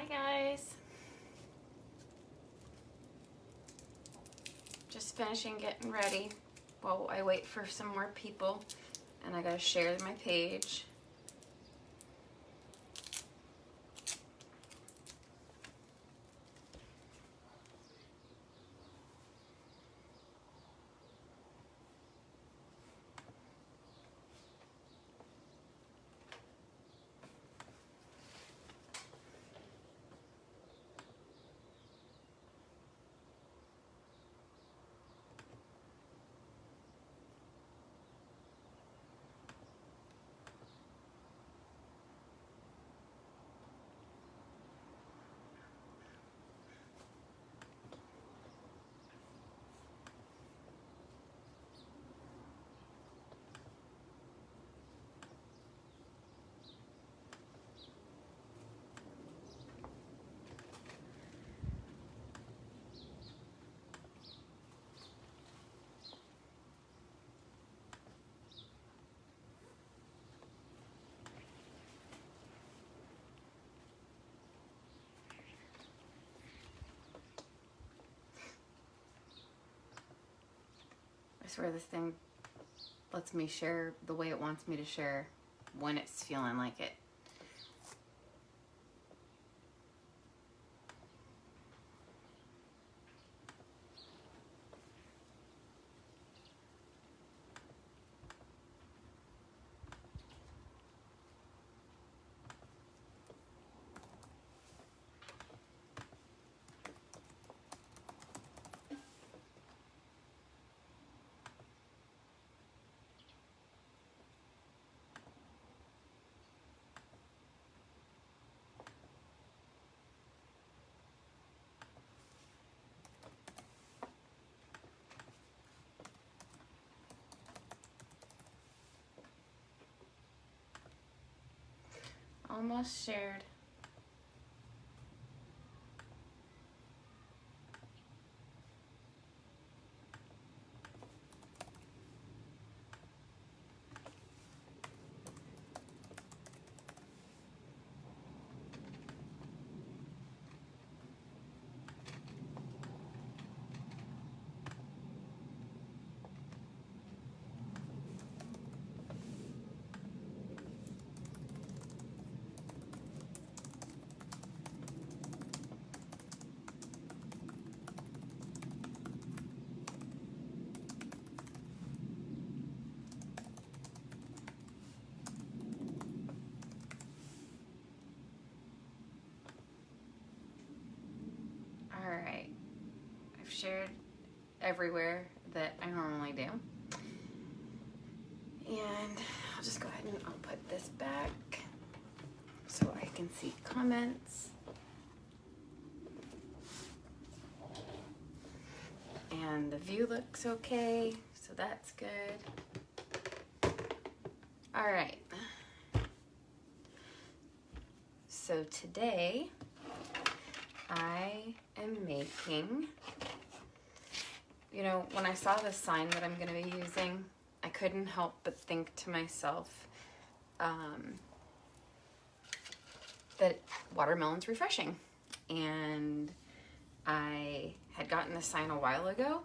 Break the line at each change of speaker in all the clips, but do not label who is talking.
guys. Just finishing getting ready while I wait for some more people, and I gotta share my page. I swear this thing lets me share the way it wants me to share when it's feeling like it. Almost shared. Alright, I've shared everywhere that I normally do. And I'll just go ahead and I'll put this back so I can see comments. And the view looks okay, so that's good. Alright, so today I am making, you know, when I saw the sign that I'm going to be using, I couldn't help but think to myself that watermelon's refreshing. And I had gotten this sign a while ago,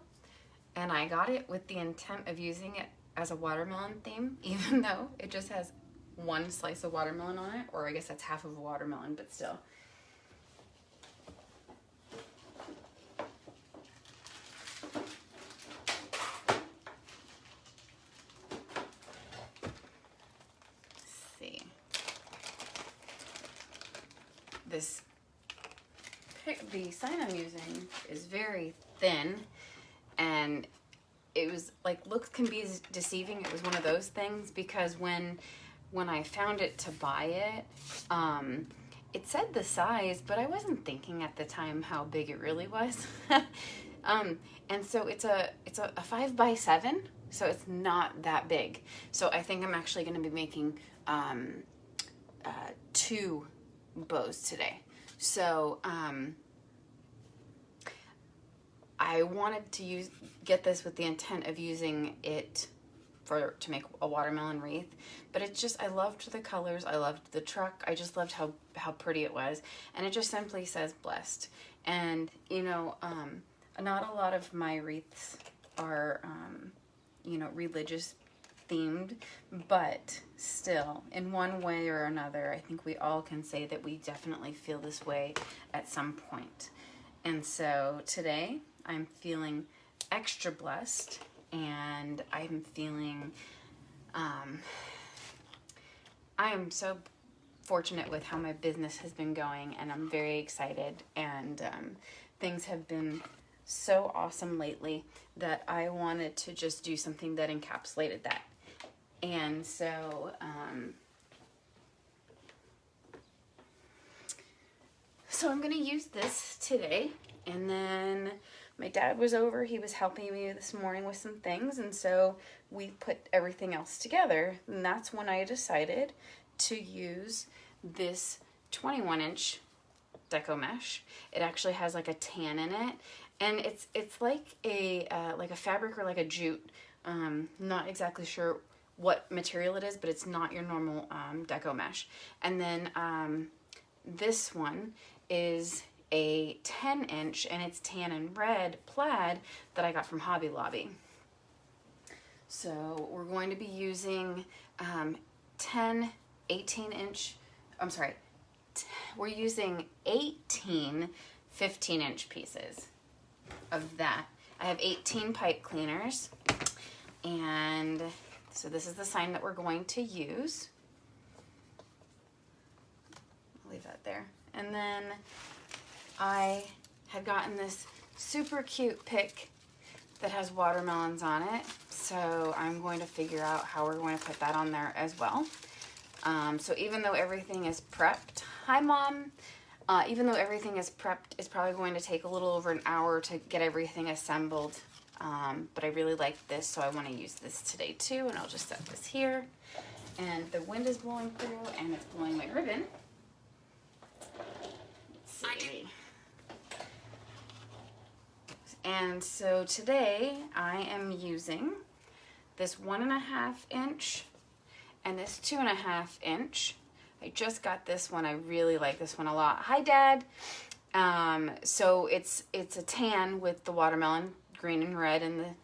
and I got it with the intent of using it as a watermelon theme, even though it just has one slice of watermelon on it, or I guess that's half of a watermelon, but still. The sign I'm using is very thin, and it was like, looks can be deceiving. It was one of those things because when I found it to buy it, it said the size, but I wasn't thinking at the time how big it really was. And so it's a 5x7, so it's not that big. So I think I'm actually going to be making 2 bows today. So I wanted to get this with the intent of using it to make a watermelon wreath. But it's just, I loved the colors, I loved the truck, I just loved how pretty it was, and it just simply says blessed. And you know, not a lot of my wreaths are you know, religious themed, but still, in one way or another, I think we all can say that we definitely feel this way at some point. And so today I'm feeling extra blessed, and I'm feeling I am so fortunate with how my business has been going, and I'm very excited, and things have been so awesome lately that I wanted to just do something that encapsulated that. And so I'm gonna use this today. And then my dad was over, he was helping me this morning with some things, and so we put everything else together, and that's when I decided to use this 21-inch Deco Mesh. It actually has like a tan in it, and it's like a fabric or like a jute. Not exactly sure what material it is, but it's not your normal Deco Mesh. And then this one is a 10-inch, and it's tan and red plaid that I got from Hobby Lobby. So we're going to be using we're using 18 15-inch pieces of that. I have 18 pipe cleaners, and so this is the sign that we're going to use. I'll leave that there. And then I had gotten this super cute pick that has watermelons on it, so I'm going to figure out how we're going to put that on there as well. So even though everything is prepped, hi Mom, even though everything is prepped, it's probably going to take a little over an hour to get everything assembled, but I really like this, so I want to use this today too, and I'll just set this here. And the wind is blowing through, and it's blowing my ribbon. Let's see. And so today I am using this 1.5 inch and this 2.5 inch. I just got this one. I really like this one a lot. Hi Dad. So it's a tan with the watermelon, green and red, and the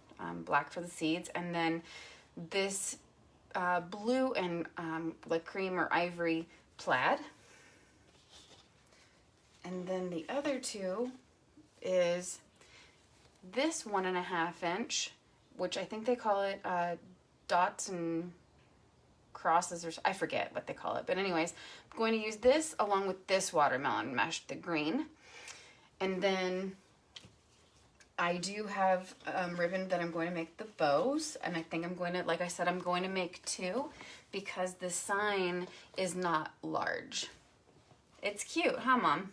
black for the seeds. And then this blue and like cream or ivory plaid. And then the other two is this 1.5 inch, which I think they call it dots and crosses, or I forget what they call it. But anyways, I'm going to use this along with this watermelon mesh, the green. And then I do have ribbon that I'm going to make the bows. And I think I'm going to, like I said, I'm going to make 2 because the sign is not large. It's cute, huh, Mom?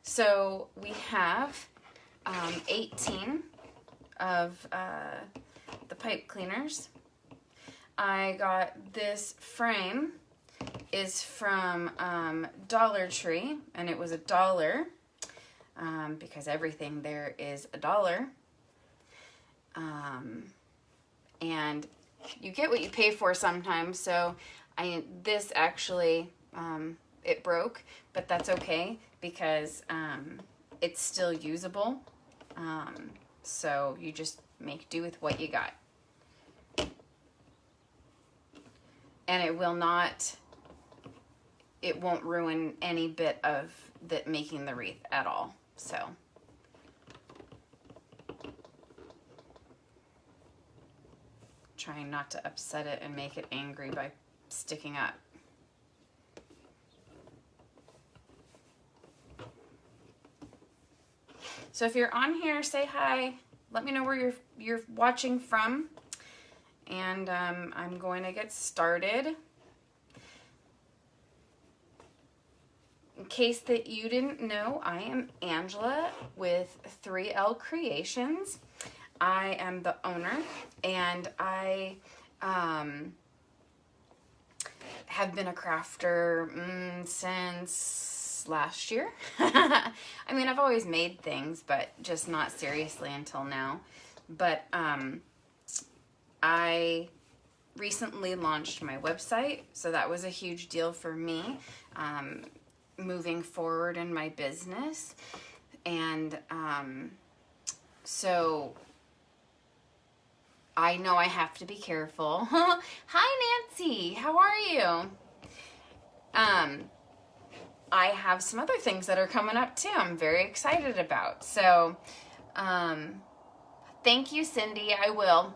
So we have 18 of the pipe cleaners. I got this frame is from Dollar Tree, and it was $1 because everything there is $1. And you get what you pay for sometimes. So this actually it broke, but that's okay because it's still usable. So you just make do with what you got. And it won't ruin any bit of making the wreath at all. So trying not to upset it and make it angry by sticking up. So if you're on here, say hi. Let me know where you're watching from. And I'm going to get started. In case that you didn't know, I am Angela with 3L Creations. I am the owner, and I have been a crafter since last year. I mean, I've always made things, but just not seriously until now. But I recently launched my website, so that was a huge deal for me, moving forward in my business. And so I know I have to be careful. Hi, Nancy. How are you? I have some other things that are coming up too. I'm very excited about. So, thank you, Cindy. I will.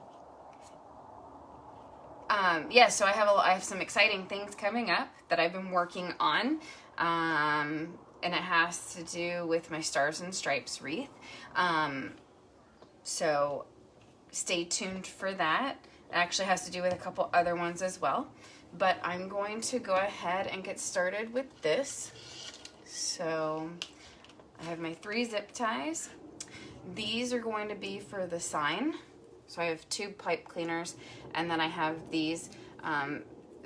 Yeah, so I have some exciting things coming up that I've been working on. And it has to do with my Stars and Stripes wreath. So stay tuned for that. It actually has to do with a couple other ones as well. But I'm going to go ahead and get started with this. So I have my 3 zip ties. These are going to be for the sign. So I have 2 pipe cleaners, and then I have these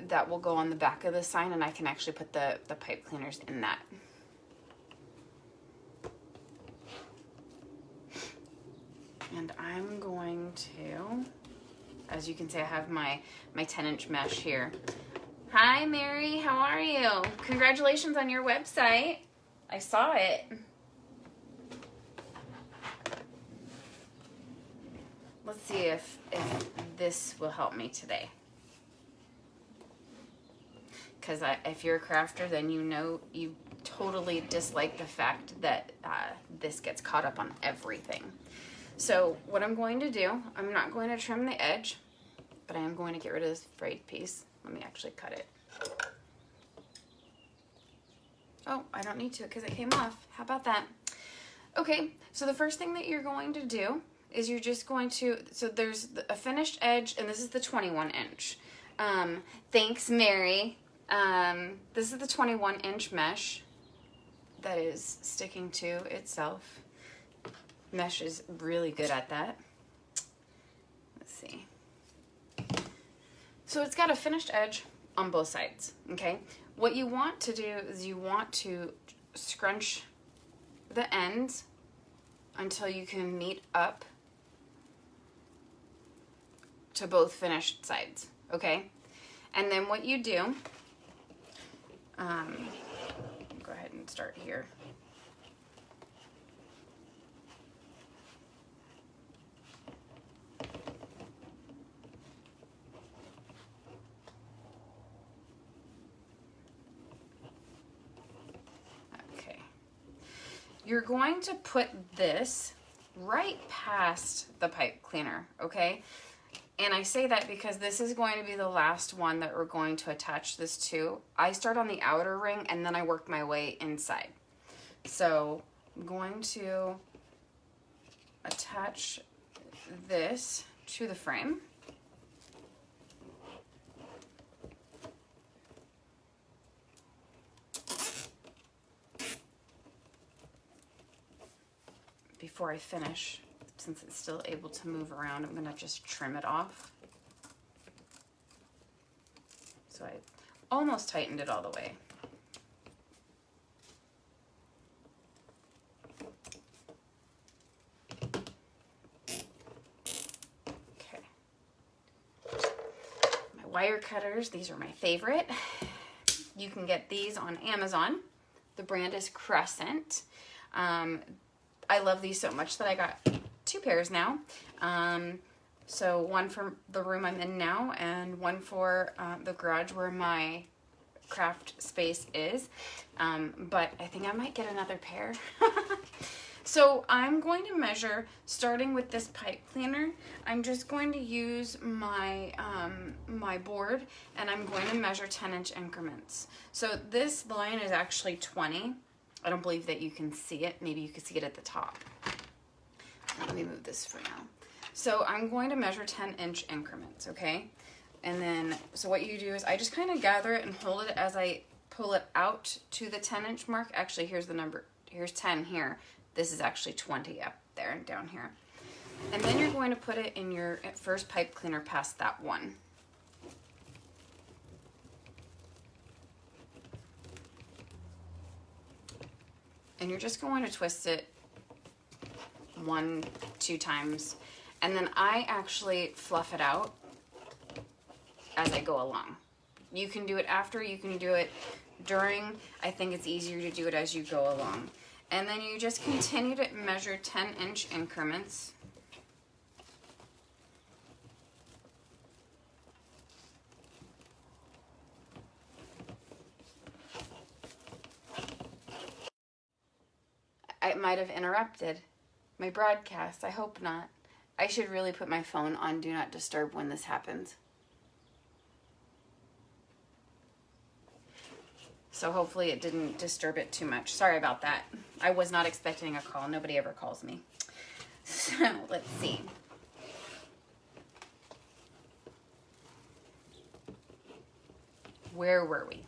that will go on the back of the sign, and I can actually put the pipe cleaners in that. And I'm going to, as you can see, I have my 10-inch mesh here. Hi, Mary. How are you? Congratulations on your website. I saw it. Let's see if this will help me today. Because if you're a crafter, then you know you totally dislike the fact that this gets caught up on everything. So what I'm going to do, I'm not going to trim the edge, but I am going to get rid of this frayed piece. Let me actually cut it. Oh, I don't need to because it came off. How about that? Okay, so the first thing that you're going to do is you're just going to, so there's a finished edge, and this is the 21-inch. Thanks, Mary. This is the 21-inch mesh that is sticking to itself. Mesh is really good at that. Let's see. So it's got a finished edge on both sides, okay? What you want to do is you want to scrunch the ends until you can meet up to both finished sides, okay? And then what you do, go ahead and start here. Okay. You're going to put this right past the pipe cleaner, okay? And I say that because this is going to be the last one that we're going to attach this to. I start on the outer ring and then I work my way inside. So I'm going to attach this to the frame. Before I finish, since it's still able to move around, I'm gonna just trim it off. So I almost tightened it all the way. Okay. My wire cutters, these are my favorite. You can get these on Amazon. The brand is Crescent. I love these so much that I got 2 pairs now. So one for the room I'm in now and one for the garage where my craft space is. But I think I might get another pair. So I'm going to measure, starting with this pipe cleaner. I'm just going to use my my board, and I'm going to measure 10-inch increments. So this line is actually 20. I don't believe that you can see it. Maybe you can see it at the top. Let me move this for now. So I'm going to measure 10-inch increments, okay? And then, so what you do is I just kind of gather it and hold it as I pull it out to the 10-inch mark. Actually, here's the number. Here's 10 here. This is actually 20 up there and down here. And then you're going to put it in your first pipe cleaner past that one. And you're just going to twist it 1-2 times. And then I actually fluff it out as I go along. You can do it after, you can do it during. I think it's easier to do it as you go along. And then you just continue to measure 10-inch increments. I might have interrupted my broadcast. I hope not. I should really put my phone on Do Not Disturb when this happens. So hopefully it didn't disturb it too much. Sorry about that. I was not expecting a call. Nobody ever calls me. So let's see. Where were we?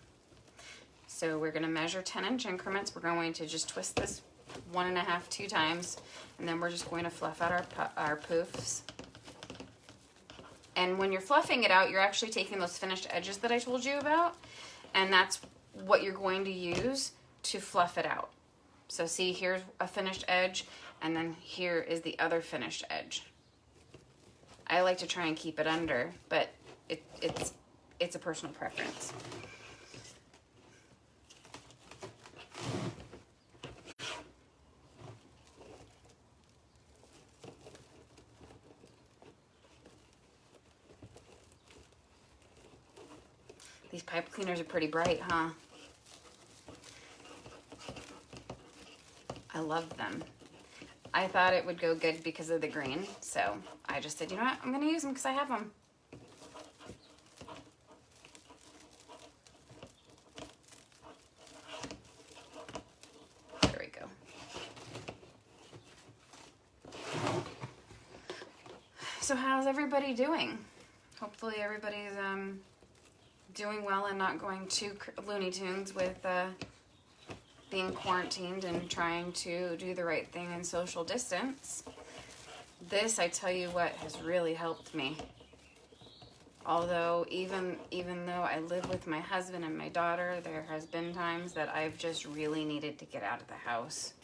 So we're going to measure 10-inch increments. We're going to just twist this 1.5, 2 times, and then we're just going to fluff out our poofs. And when you're fluffing it out, you're actually taking those finished edges that I told you about, and that's what you're going to use to fluff it out. So see, here's a finished edge, and then here is the other finished edge. I like to try and keep it under, but it's a personal preference. These pipe cleaners are pretty bright, huh? I love them. I thought it would go good because of the green, so I just said, you know what, I'm gonna use them because I have them. There we go. So how's everybody doing? Hopefully everybody's doing well and not going too Looney Tunes with being quarantined and trying to do the right thing and social distance. This, I tell you what, has really helped me. Although even though I live with my husband and my daughter, there has been times that I've just really needed to get out of the house.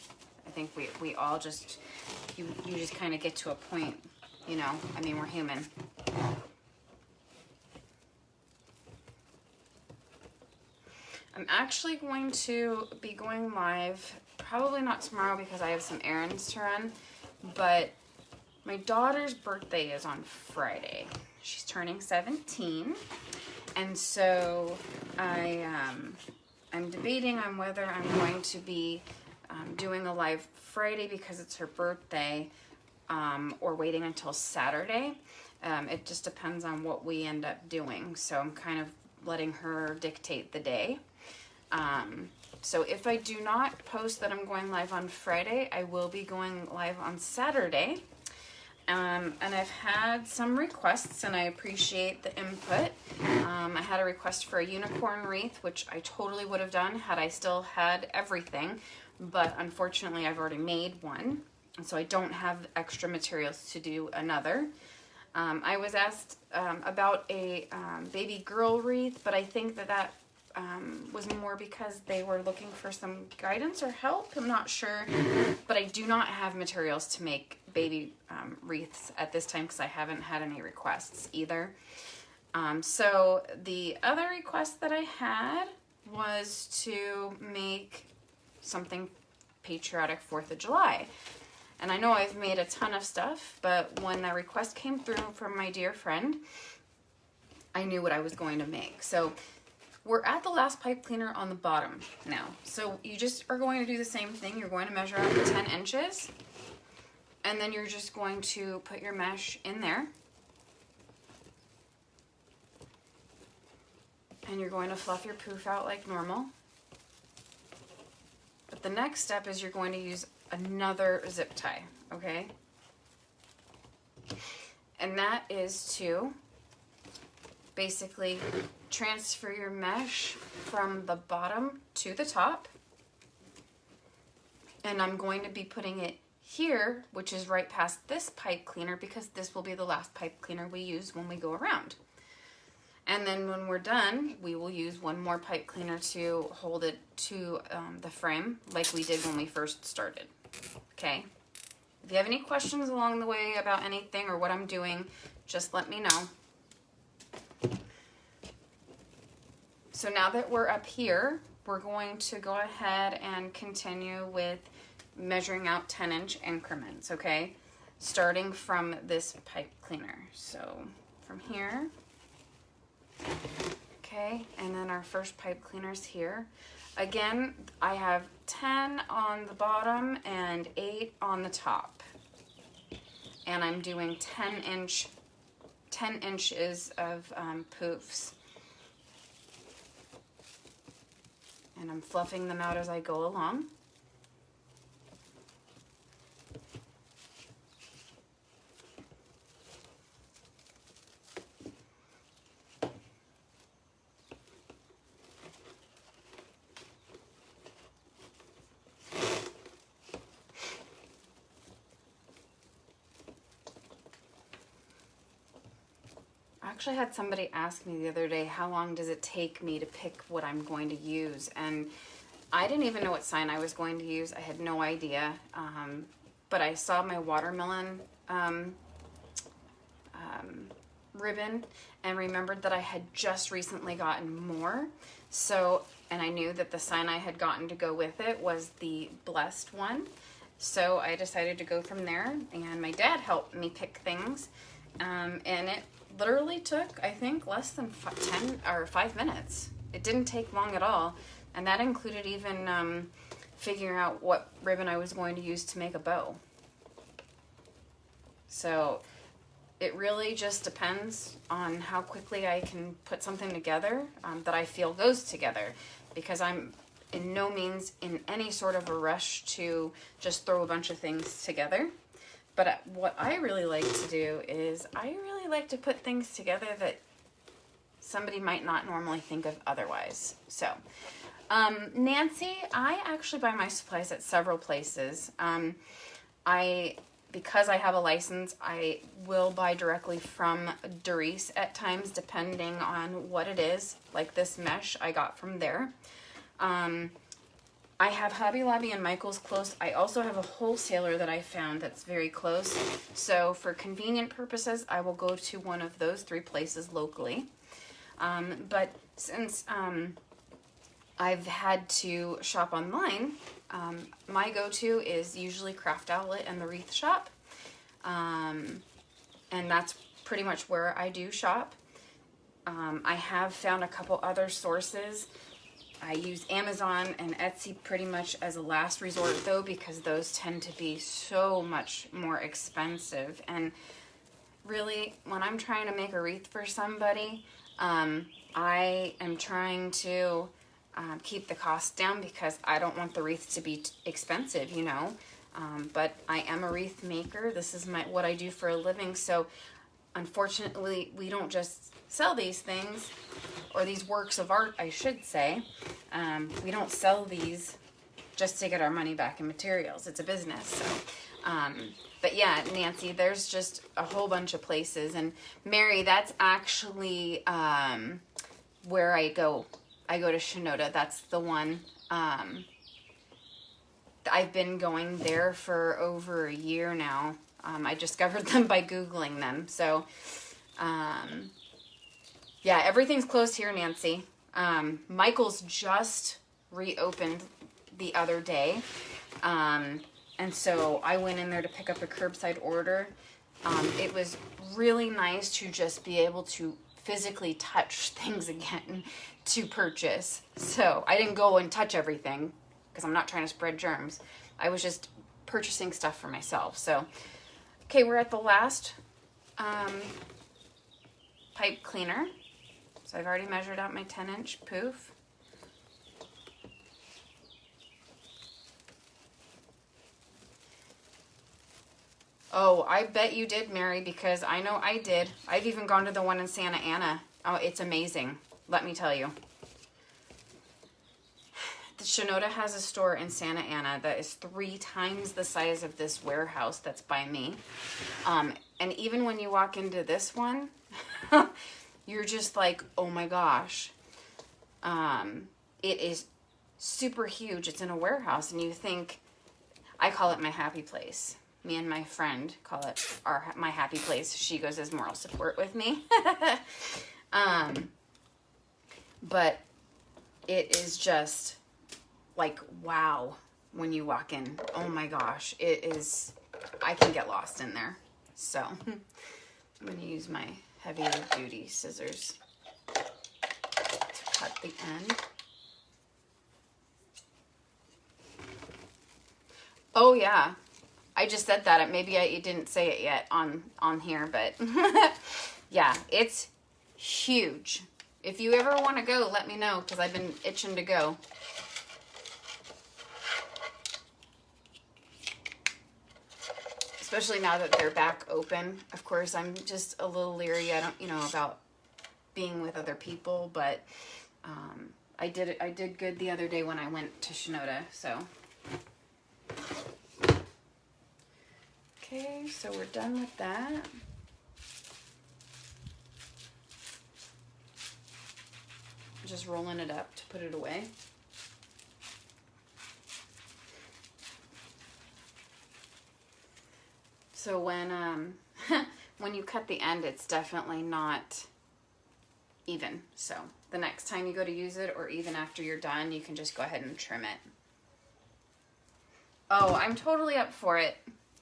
I think we all just, you just kind of get to a point, you know, I mean, we're human. I'm actually going to be going live, probably not tomorrow because I have some errands to run, but my daughter's birthday is on Friday. She's turning 17, and so I'm debating on whether I'm going to be doing a live Friday because it's her birthday, or waiting until Saturday. It just depends on what we end up doing, so I'm kind of letting her dictate the day. So if I do not post that I'm going live on Friday, I will be going live on Saturday. And I've had some requests, and I appreciate the input. I had a request for a unicorn wreath, which I totally would have done had I still had everything, but unfortunately I've already made one, and so I don't have extra materials to do another. I was asked about a baby girl wreath, but I think that was more because they were looking for some guidance or help. I'm not sure, but I do not have materials to make baby wreaths at this time because I haven't had any requests either. So the other request that I had was to make something patriotic 4th of July. And I know I've made a ton of stuff, but when that request came through from my dear friend, I knew what I was going to make. So we're at the last pipe cleaner on the bottom now. So you just are going to do the same thing. You're going to measure out the 10 inches, and then you're just going to put your mesh in there. And you're going to fluff your poof out like normal. But the next step is you're going to use another zip tie, okay? And that is to basically transfer your mesh from the bottom to the top. And I'm going to be putting it here, which is right past this pipe cleaner, because this will be the last pipe cleaner we use when we go around. And then when we're done, we will use one more pipe cleaner to hold it to the frame like we did when we first started. Okay? If you have any questions along the way about anything or what I'm doing, just let me know. So now that we're up here, we're going to go ahead and continue with measuring out 10-inch increments, okay? Starting from this pipe cleaner. So from here, okay, and then our first pipe cleaner's here. Again, I have 10 on the bottom and 8 on the top. And I'm doing 10 inches of poofs. And I'm fluffing them out as I go along. I actually had somebody ask me the other day, how long does it take me to pick what I'm going to use? And I didn't even know what sign I was going to use. I had no idea. But I saw my watermelon ribbon and remembered that I had just recently gotten more. So, and I knew that the sign I had gotten to go with it was the blessed one. So I decided to go from there, and my dad helped me pick things. And it literally took, I think, less than 5 minutes. It didn't take long at all, and that included even figuring out what ribbon I was going to use to make a bow. So it really just depends on how quickly I can put something together that I feel goes together, because I'm in no means in any sort of a rush to just throw a bunch of things together. But what I really like to do is I really like to put things together that somebody might not normally think of otherwise. So, Nancy, I actually buy my supplies at several places. Because I have a license, I will buy directly from Doris at times, depending on what it is. Like this mesh I got from there. I have Hobby Lobby and Michael's close. I also have a wholesaler that I found that's very close. So for convenient purposes, I will go to one of those 3 places locally. But since I've had to shop online, my go-to is usually Craft Outlet and the Wreath Shop. And that's pretty much where I do shop. I have found a couple other sources. I use Amazon and Etsy pretty much as a last resort though, because those tend to be so much more expensive. And really, when I'm trying to make a wreath for somebody, I am trying to keep the cost down, because I don't want the wreath to be expensive, you know. But I am a wreath maker. This is what I do for a living. So unfortunately, we don't just sell these things, or these works of art, I should say. We don't sell these just to get our money back in materials. It's a business. So, but yeah, Nancy, there's just a whole bunch of places. And Mary, that's actually where I go. I go to Shinoda. That's the one. I've been going there for over a year now. I discovered them by Googling them. So, yeah, everything's closed here, Nancy. Michael's just reopened the other day. And so I went in there to pick up a curbside order. It was really nice to just be able to physically touch things again to purchase. So I didn't go and touch everything, because I'm not trying to spread germs. I was just purchasing stuff for myself. So, okay, we're at the last pipe cleaner. So I've already measured out my 10-inch poof. Oh, I bet you did, Mary, because I know I did. I've even gone to the one in Santa Ana. Oh, it's amazing. Let me tell you. The Shinoda has a store in Santa Ana that is 3 times the size of this warehouse that's by me. And even when you walk into this one, you're just like, oh my gosh. It is super huge. It's in a warehouse, and you think, I call it my happy place. Me and my friend call it my happy place. She goes as moral support with me. But it is just like, wow, when you walk in. Oh my gosh, it is, I can get lost in there. So I'm gonna use my heavier duty scissors to cut the end. Oh yeah, I just said that. Maybe I didn't say it yet on here, but yeah, it's huge. If you ever want to go, let me know, because I've been itching to go. Especially now that they're back open. Of course, I'm just a little leery. I don't, about being with other people, but I did good the other day when I went to Shinoda, so. Okay, so we're done with that. Just rolling it up to put it away. So when when you cut the end, it's definitely not even. So the next time you go to use it, or even after you're done, you can just go ahead and trim it. Oh, I'm totally up for it.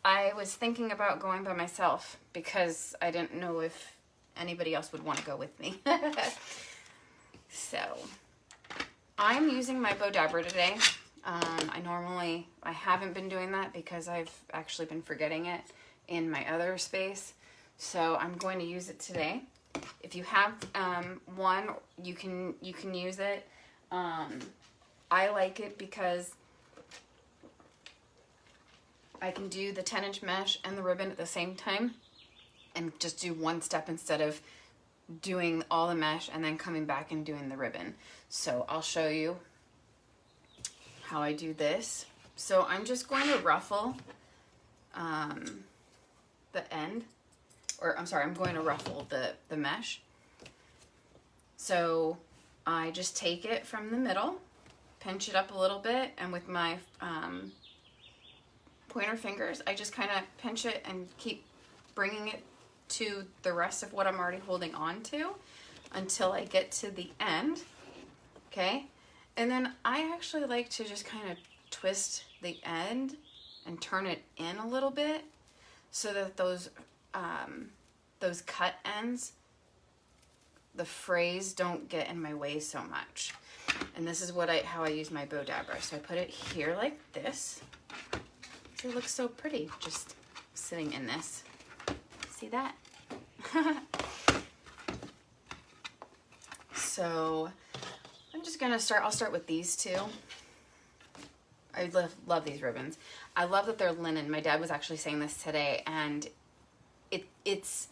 I was thinking about going by myself because I didn't know if anybody else would want to go with me. So I'm using my Bodabra today. I haven't been doing that because I've actually been forgetting it in my other space. So I'm going to use it today. If you have one, you can use it. I like it because I can do the 10-inch mesh and the ribbon at the same time and just do one step instead of doing all the mesh and then coming back and doing the ribbon. So I'll show you how I do this. So I'm just going to ruffle the end, or I'm sorry, I'm going to ruffle the mesh. So I just take it from the middle, pinch it up a little bit, and with my pointer fingers, I just kind of pinch it and keep bringing it to the rest of what I'm already holding on to until I get to the end, okay? And then I actually like to just kind of twist the end and turn it in a little bit so that those cut ends, the frays don't get in my way so much. And this is how I use my Bodabra. So I put it here like this. So it looks so pretty just sitting in this. See that? So I'm just gonna I'll start with these two. I love these ribbons. I love that they're linen. My dad was actually saying this today, and it's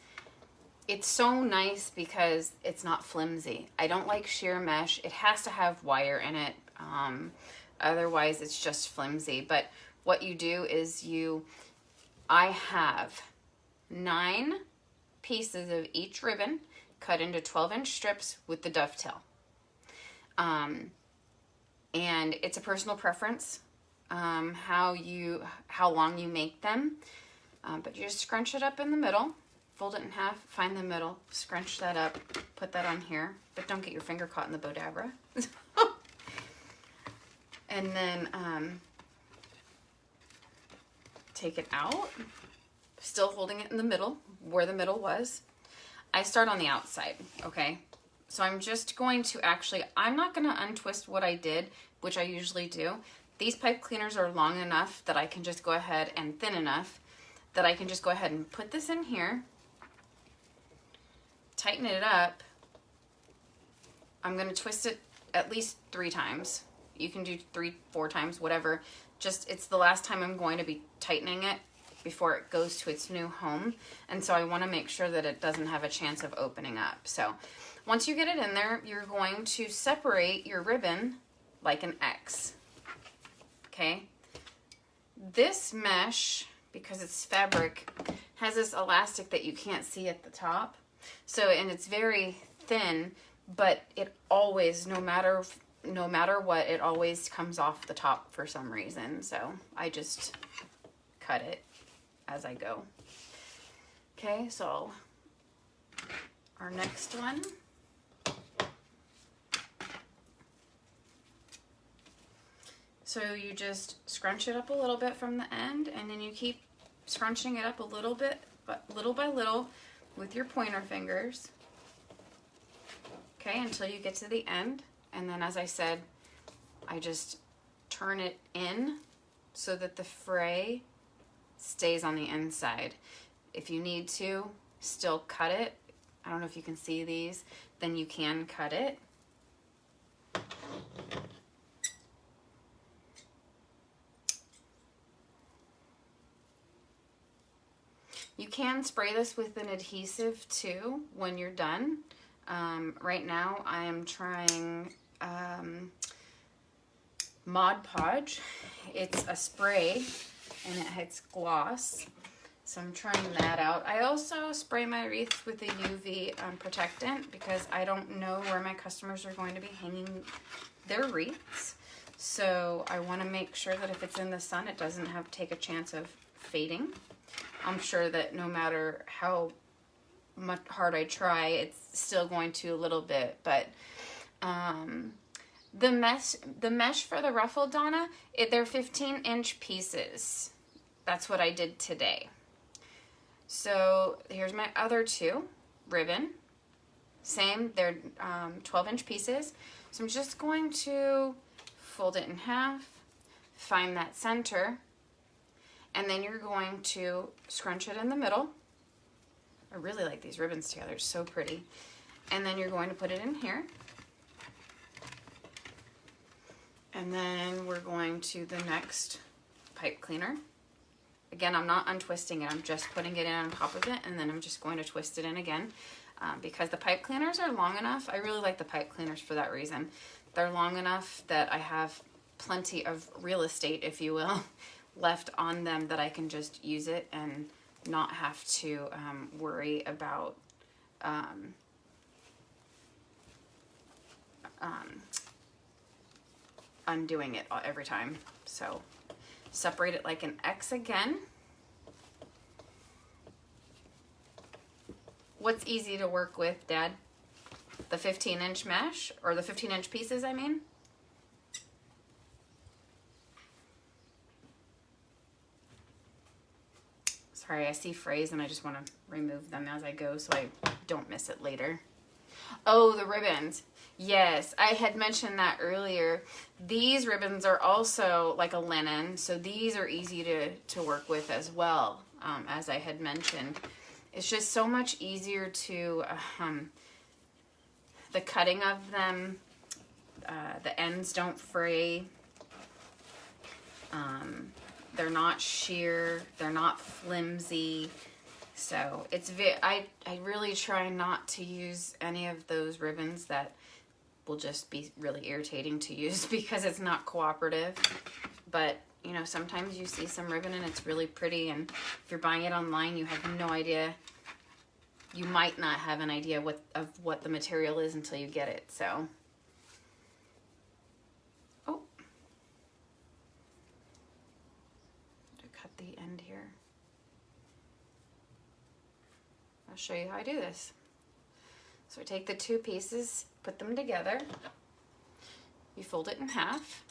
so nice because it's not flimsy. I don't like sheer mesh. It has to have wire in it. Otherwise it's just flimsy. But what you do is I have 9 pieces of each ribbon cut into 12-inch strips with the dovetail. And it's a personal preference, how long you make them. But you just scrunch it up in the middle, fold it in half, find the middle, scrunch that up, put that on here, but don't get your finger caught in the Bodabra. And then take it out, still holding it in the middle, where the middle was. I start on the outside, okay? So I'm just going to I'm not gonna untwist what I did, which I usually do. These pipe cleaners are long enough that I can just go ahead, and thin enough that I can just go ahead and put this in here, tighten it up. I'm gonna twist it at least 3 times. You can do 3-4 times, whatever. Just, it's the last time I'm going to be tightening it before it goes to its new home. And so I want to make sure that it doesn't have a chance of opening up. So once you get it in there, you're going to separate your ribbon like an X. Okay? This mesh, because it's fabric, has this elastic that you can't see at the top. So, and it's very thin, but it always, no matter what, it always comes off the top for some reason. So I just cut it as I go. Okay, so our next one. So you just scrunch it up a little bit from the end, and then you keep scrunching it up a little bit, but little by little with your pointer fingers. Okay, until you get to the end. And then, as I said, I just turn it in so that the fray stays on the inside. If you need to still cut it, I don't know if you can see these, then you can cut it. You can spray this with an adhesive too when you're done. Right now I am trying Mod Podge. It's a spray and it has gloss. So I'm trying that out. I also spray my wreaths with a UV protectant because I don't know where my customers are going to be hanging their wreaths. So I want to make sure that if it's in the sun, it doesn't take a chance of fading. I'm sure that no matter how much hard I try, it's still going to a little bit. But the mesh for the ruffle, Donna, they're 15-inch pieces. That's what I did today. So here's my other two ribbon. Same, they're 12-inch pieces. So I'm just going to fold it in half, find that center, and then you're going to scrunch it in the middle. I really like these ribbons together, it's so pretty. And then you're going to put it in here. And then we're going to the next pipe cleaner. Again, I'm not untwisting it, I'm just putting it in on top of it, and then I'm just going to twist it in again. Because the pipe cleaners are long enough. I really like the pipe cleaners for that reason. They're long enough that I have plenty of real estate, if you will, left on them that I can just use it and not have to worry about undoing it every time. So separate it like an X again. What's easy to work with, Dad? The 15-inch mesh, or the 15-inch pieces, I mean? Sorry, I see frays and I just want to remove them as I go so I don't miss it later. Oh, the ribbons. Yes, I had mentioned that earlier. These ribbons are also like a linen, so these are easy to work with as well, as I had mentioned. It's just so much easier to, the cutting of them, the ends don't fray. They're not sheer, they're not flimsy. So it's I really try not to use any of those ribbons that will just be really irritating to use because it's not cooperative. But you know, sometimes you see some ribbon and it's really pretty, and if you're buying it online, you have no idea. You might not have an idea of what the material is until you get it. So, oh, to cut the end here. I'll show you how I do this. So I take the two pieces, put them together. You fold it in half.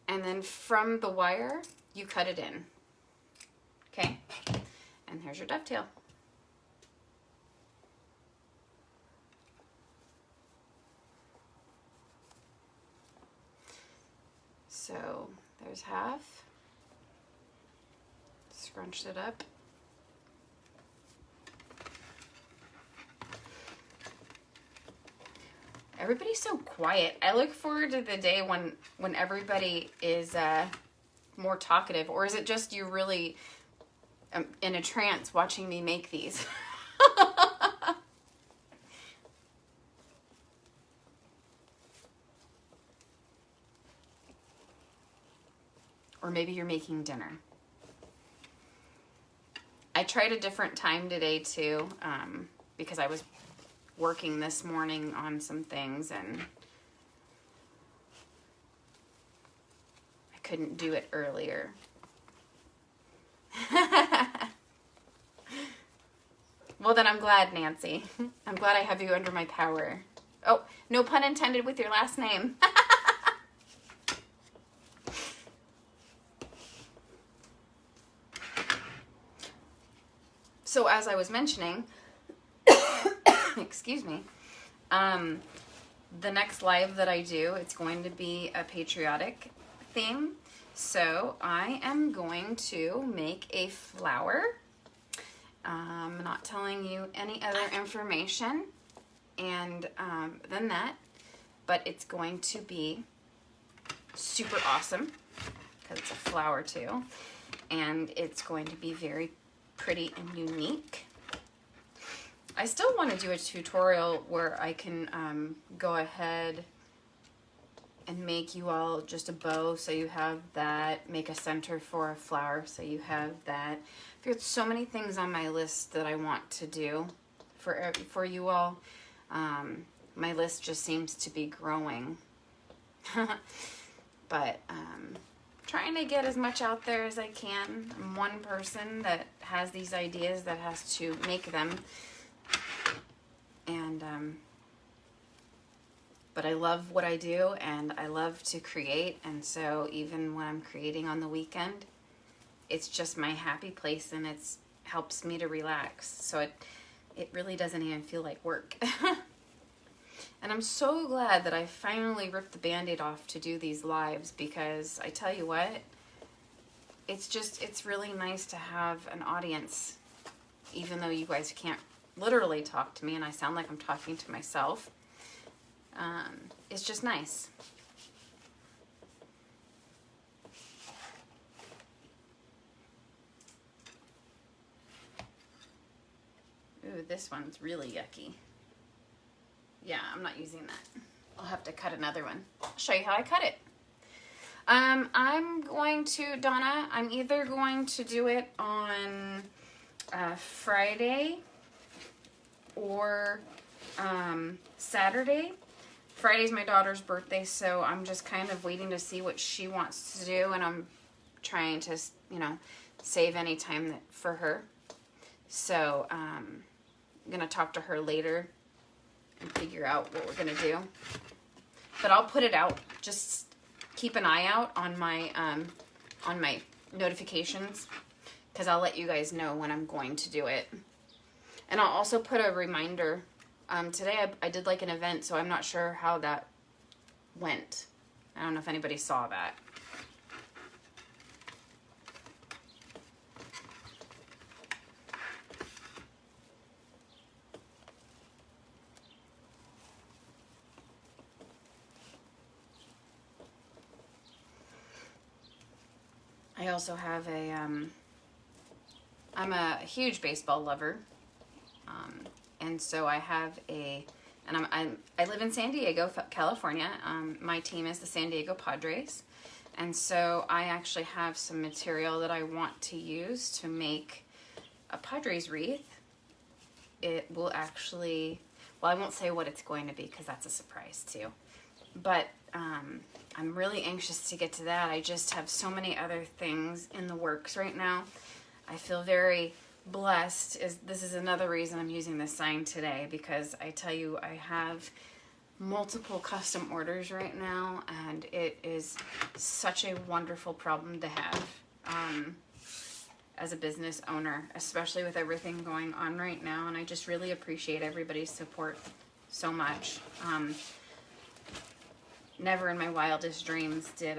And then from the wire, you cut it in. Okay? And here's your dovetail. So there's half. Scrunched it up. Everybody's so quiet. I look forward to the day when everybody is more talkative. Or is it just you really in a trance watching me make these? Or maybe you're making dinner. I tried a different time today too, because I was working this morning on some things and I couldn't do it earlier. Well, then I'm glad, Nancy. I'm glad I have you under my power. Oh, no pun intended with your last name. So as I was mentioning, excuse me, the next live that I do, it's going to be a patriotic theme. So I am going to make a flower. I'm not telling you any other information and than that, but it's going to be super awesome because it's a flower too, and it's going to be very pretty and unique. I still want to do a tutorial where I can go ahead and make you all just a bow, so you have that, make a center for a flower, so you have that. There's so many things on my list that I want to do for you all. My list just seems to be growing. But trying to get as much out there as I can. I'm one person that has these ideas that has to make them. And but I love what I do, and I love to create, and so even when I'm creating on the weekend, it's just my happy place, and it helps me to relax. So it really doesn't even feel like work. And I'm so glad that I finally ripped the Band-Aid off to do these lives, because I tell you what, it's really nice to have an audience, even though you guys can't literally talk to me and I sound like I'm talking to myself. It's just nice. Ooh, this one's really yucky. Yeah, I'm not using that. I'll have to cut another one. I'll show you how I cut it. I'm going to, Donna, I'm either going to do it on Friday or Saturday. Friday's my daughter's birthday, so I'm just kind of waiting to see what she wants to do, and I'm trying to, you know, save any time for her. So I'm gonna talk to her later and figure out what we're gonna do. But I'll put it out. Just keep an eye out on my notifications, because I'll let you guys know when I'm going to do it. And I'll also put a reminder. Today I did like an event, so I'm not sure how that went. I don't know if anybody saw that. I also have I'm a huge baseball lover. And so I have I live in San Diego, California. My team is the San Diego Padres. And so I actually have some material that I want to use to make a Padres wreath. It will actually, well, I won't say what it's going to be because that's a surprise too. But I'm really anxious to get to that. I just have so many other things in the works right now. I feel very blessed. This is another reason I'm using this sign today, because I tell you, I have multiple custom orders right now, and it is such a wonderful problem to have as a business owner, especially with everything going on right now. And I just really appreciate everybody's support so much. Never in my wildest dreams did,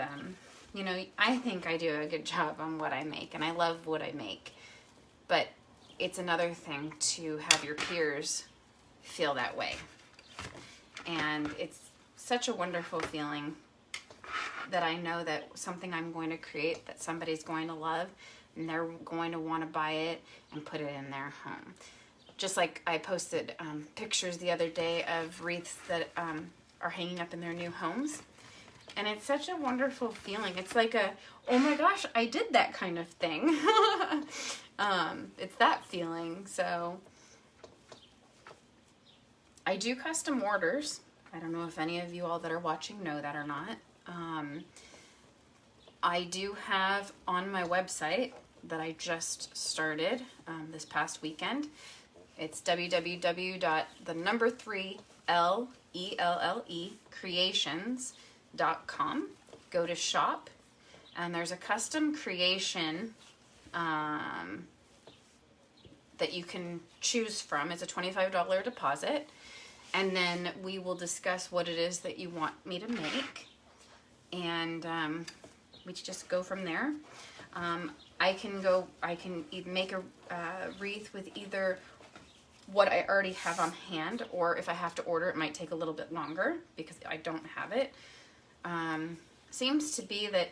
you know, I think I do a good job on what I make, and I love what I make. But it's another thing to have your peers feel that way. And it's such a wonderful feeling that I know that something I'm going to create that somebody's going to love, and they're going to want to buy it and put it in their home. Just like I posted pictures the other day of wreaths that are hanging up in their new homes. And it's such a wonderful feeling. It's like a, oh my gosh, I did that kind of thing. It's that feeling. So I do custom orders. I don't know if any of you all that are watching know that or not. I do have on my website that I just started this past weekend. It's www.3LELLE creations.com. Go to shop, and there's a custom creation that you can choose from. It's a $25 deposit, and then we will discuss what it is that you want me to make, and we just go from there. I can make a wreath with either what I already have on hand, or if I have to order, it might take a little bit longer because I don't have it. Seems to be that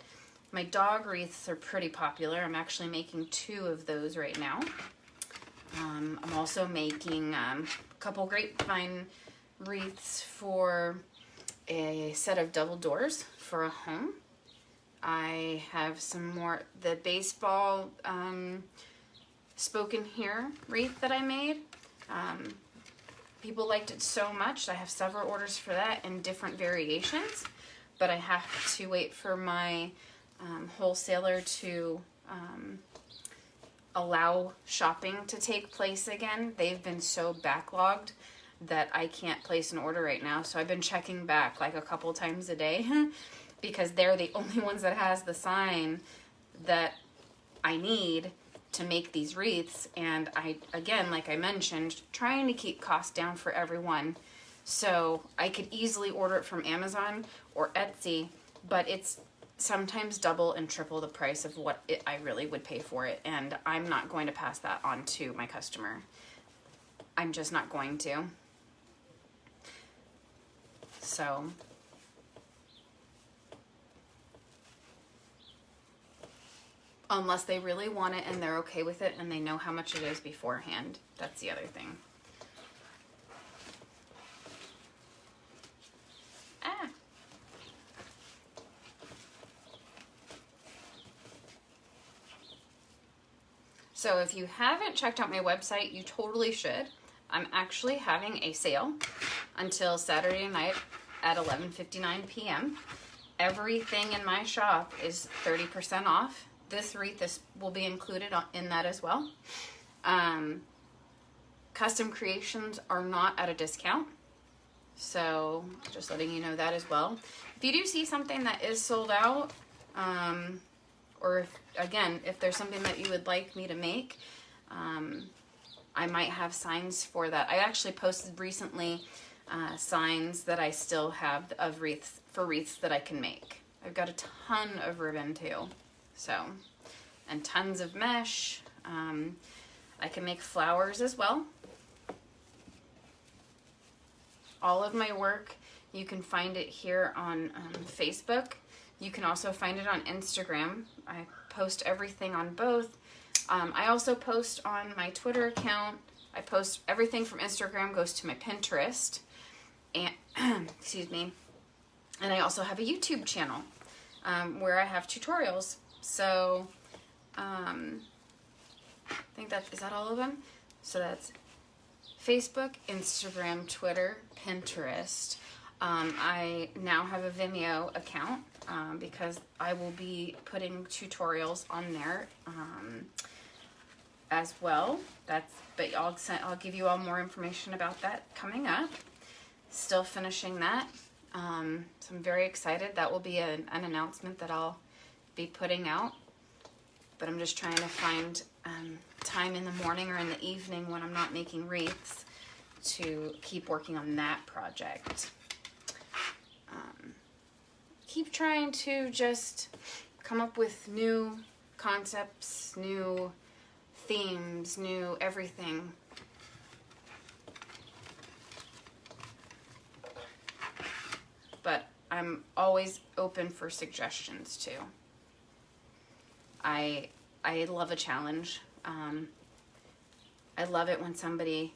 my dog wreaths are pretty popular. I'm actually making 2 of those right now. I'm also making a couple grapevine wreaths for a set of double doors for a home. I have some more, the baseball spoken here wreath that I made. People liked it so much. I have several orders for that in different variations, but I have to wait for my wholesaler to allow shopping to take place again. They've been so backlogged that I can't place an order right now, so I've been checking back like a couple times a day because they're the only ones that has the sign that I need to make these wreaths. And I, again, like I mentioned, trying to keep costs down for everyone. So I could easily order it from Amazon or Etsy, but it's sometimes double and triple the price of what I really would pay for it. And I'm not going to pass that on to my customer. I'm just not going to. So unless they really want it and they're okay with it and they know how much it is beforehand. That's the other thing. So if you haven't checked out my website, you totally should. I'm actually having a sale until Saturday night at 11:59 p.m. Everything in my shop is 30% off. This wreath will be included in that as well. Custom creations are not at a discount, so just letting you know that as well. If you do see something that is sold out, or if there's something that you would like me to make, I might have signs for that. I actually posted recently signs that I still have of wreaths that I can make. I've got a ton of ribbon too, so, and tons of mesh. I can make flowers as well. All of my work, you can find it here on Facebook. You can also find it on Instagram. I post everything on both. I also post on my Twitter account. I post everything from Instagram goes to my Pinterest. And excuse me. And I also have a YouTube channel where I have tutorials. So I think is that all of them? So that's Facebook, Instagram, Twitter, Pinterest. I now have a Vimeo account because I will be putting tutorials on there as well. But I'll give you all more information about that coming up. Still finishing that. So I'm very excited. That will be an announcement that I'll be putting out. But I'm just trying to find time in the morning or in the evening when I'm not making wreaths to keep working on that project. Keep trying to just come up with new concepts, new themes, new everything. But I'm always open for suggestions too. I love a challenge. I love it when somebody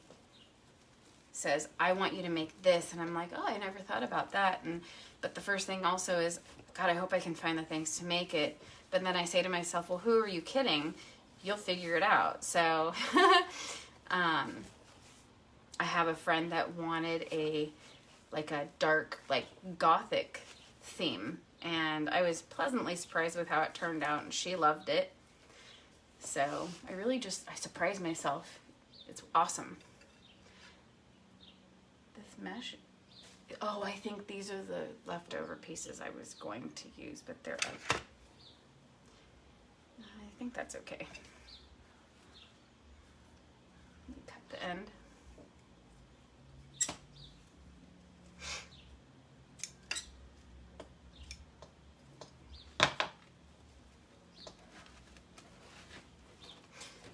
says, I want you to make this, and I'm like, oh, I never thought about that. But the first thing also is, God, I hope I can find the things to make it. But then I say to myself, well, who are you kidding? You'll figure it out. So I have a friend that wanted a dark, gothic theme, and I was pleasantly surprised with how it turned out, and she loved it. So I surprised myself. It's awesome. This mesh, oh, I think these are the leftover pieces I was going to use, but they're out. I think that's okay. the end.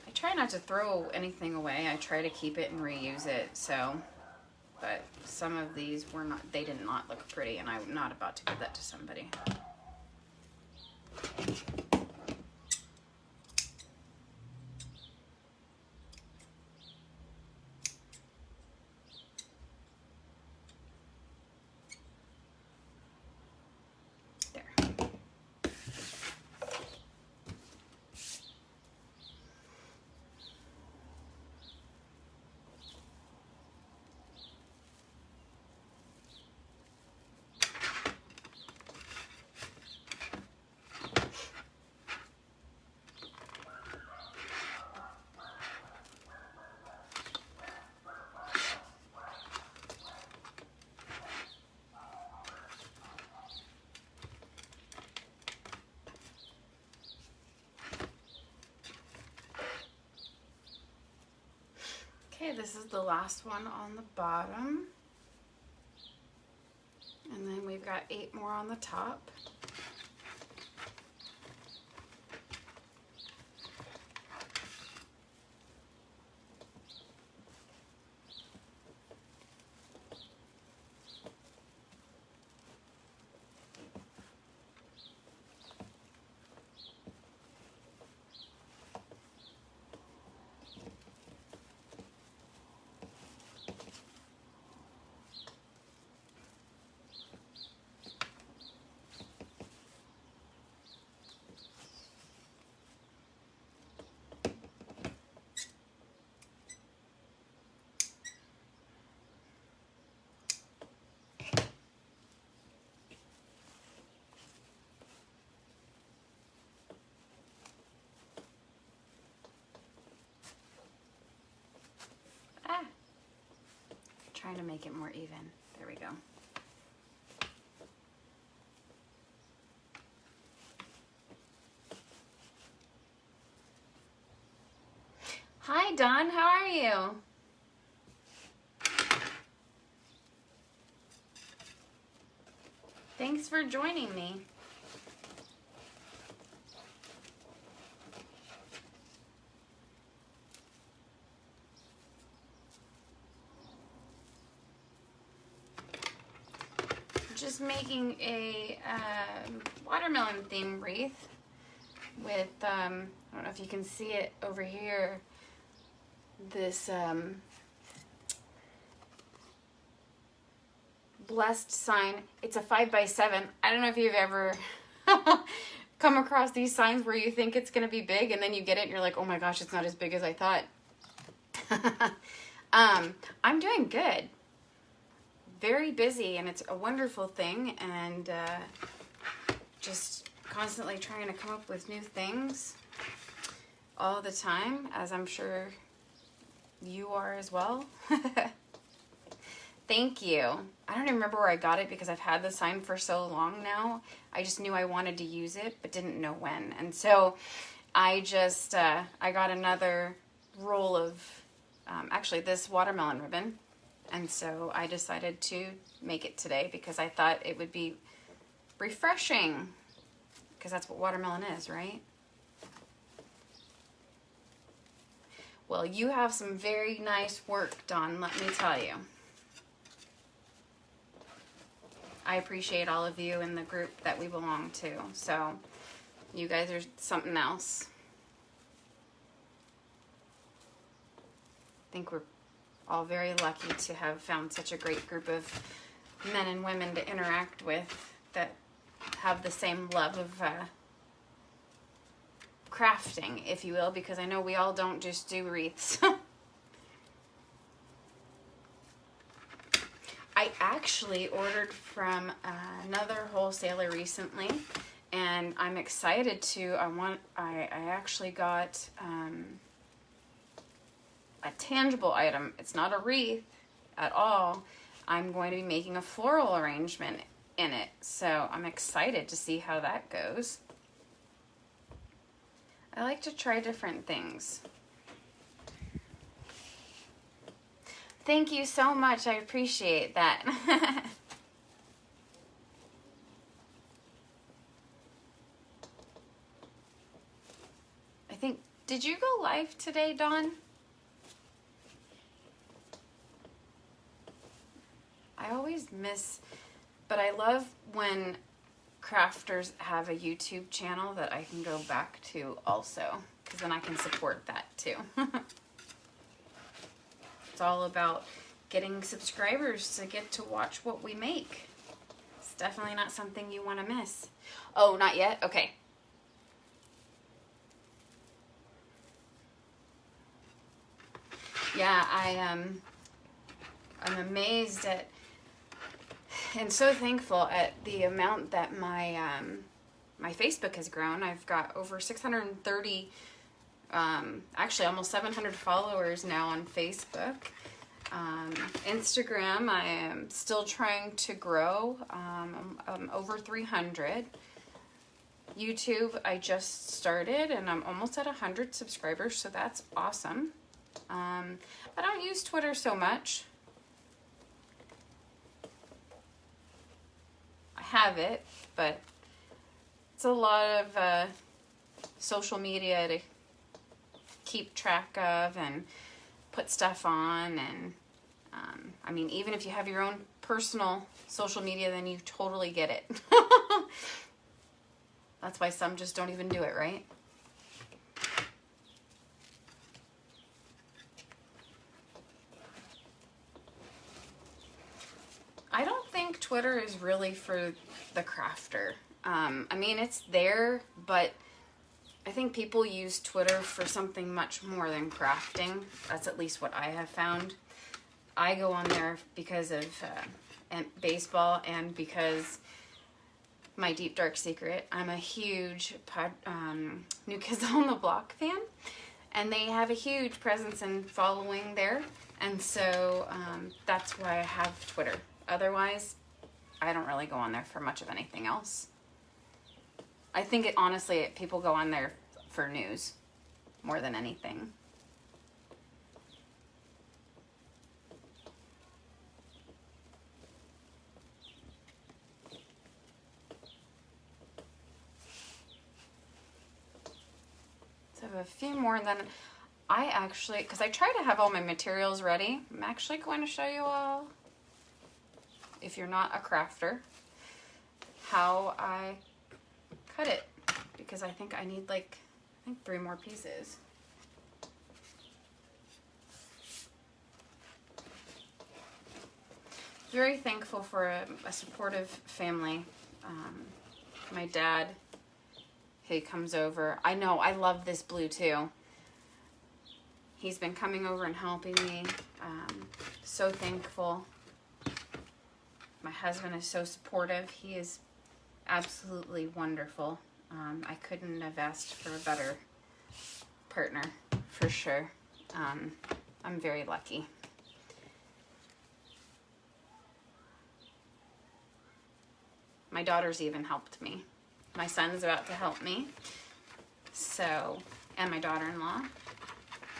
I try not to throw anything away. I try to keep it and reuse it, so, but some of these were not, they did not look pretty, and I'm not about to give that to somebody. Okay, this is the last one on the bottom. And then we've got 8 more on the top. Trying to make it more even. There we go. Hi, Don. How are you? Thanks for joining me. Just making a watermelon theme wreath with, I don't know if you can see it over here, this blessed sign. It's a 5x7. I don't know if you've ever come across these signs where you think it's going to be big and then you get it and you're like, oh my gosh, it's not as big as I thought. I'm doing good. Very busy, and it's a wonderful thing, and just constantly trying to come up with new things all the time, as I'm sure you are as well. Thank you. I don't even remember where I got it because I've had the sign for so long now. I just knew I wanted to use it but didn't know when, and so I just I got another roll of actually this watermelon ribbon. And so I decided to make it today because I thought it would be refreshing, because that's what watermelon is, right? Well, you have some very nice work done, let me tell you. I appreciate all of you in the group that we belong to. So you guys are something else. I think we're all very lucky to have found such a great group of men and women to interact with that have the same love of crafting, if you will, because I know we all don't just do wreaths. I actually ordered from another wholesaler recently, and I'm excited to, I actually got a tangible item. It's not a wreath at all. I'm going to be making a floral arrangement in it, so I'm excited to see how that goes. I like to try different things. Thank you so much. I appreciate that. I think, did you go live today, Dawn? I always miss, but I love when crafters have a YouTube channel that I can go back to also, because then I can support that too. It's all about getting subscribers to get to watch what we make. It's definitely not something you want to miss. Oh, not yet? Okay. Yeah, I'm amazed at and so thankful at the amount that my my Facebook has grown. I've got over 630 actually almost 700 followers now on Facebook. Instagram, I am still trying to grow. I'm over 300. YouTube, I just started and I'm almost at 100 subscribers, so that's awesome. I don't use Twitter so much. I have it, but it's a lot of social media to keep track of and put stuff on, and I mean, even if you have your own personal social media, then you totally get it. That's why some just don't even do it, right? I don't think Twitter is really for the crafter. I mean, it's there, but I think people use Twitter for something much more than crafting. That's at least what I have found. I go on there because of baseball and because my deep dark secret. I'm a huge New Kids on the Block fan, and they have a huge presence and following there, and so that's why I have Twitter. Otherwise, I don't really go on there for much of anything else. I think honestly, people go on there for news more than anything. So I have a few more, and then I actually, because I try to have all my materials ready, I'm actually going to show you all, if you're not a crafter, how I cut it, because I think I need like 3 more pieces. Very thankful for a supportive family. My dad, he comes over. I know, I love this blue too. He's been coming over and helping me. So thankful. My husband is so supportive. He is absolutely wonderful. I couldn't have asked for a better partner, for sure. I'm very lucky. My daughter's even helped me. My son's about to help me. So, and my daughter-in-law.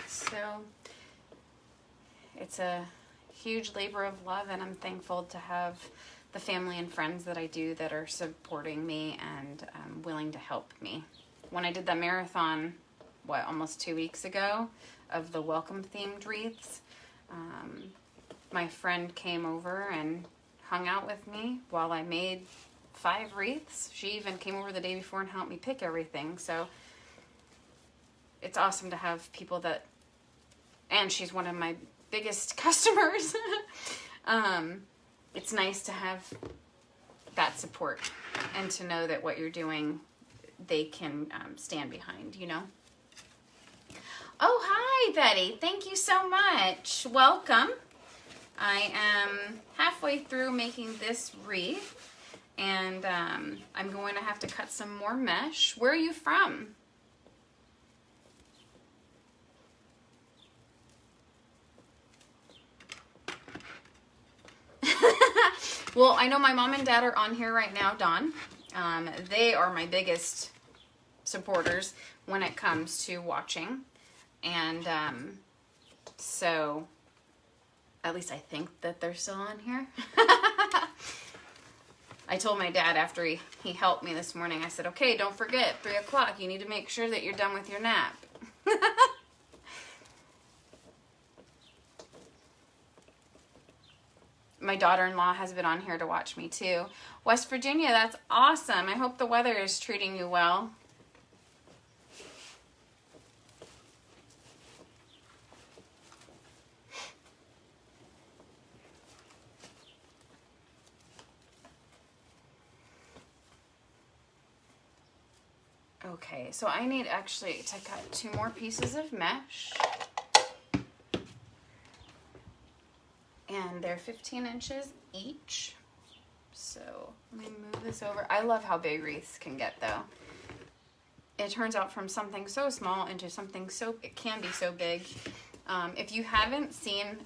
So, it's a huge labor of love, and I'm thankful to have the family and friends that I do that are supporting me and willing to help me. When I did the marathon, almost 2 weeks ago, of the welcome themed wreaths, my friend came over and hung out with me while I made 5 wreaths. She even came over the day before and helped me pick everything. So it's awesome to have people that, and she's one of my biggest customers. It's nice to have that support and to know that what you're doing, they can stand behind, you know? Oh, hi, Betty. Thank you so much. Welcome. I am halfway through making this wreath, and I'm going to have to cut some more mesh. Where are you from? Well, I know my mom and dad are on here right now, Dawn. They are my biggest supporters when it comes to watching. And so At least I think that they're still on here. I told my dad after he helped me this morning, I said, okay, don't forget, 3 o'clock, you need to make sure that you're done with your nap. My daughter-in-law has been on here to watch me too. West Virginia, that's awesome. I hope the weather is treating you well. Okay, so I need actually to cut 2 more pieces of mesh. And they're 15 inches each. So let me move this over. I love how big wreaths can get though. It turns out from something so small into something so, it can be so big. If you haven't seen,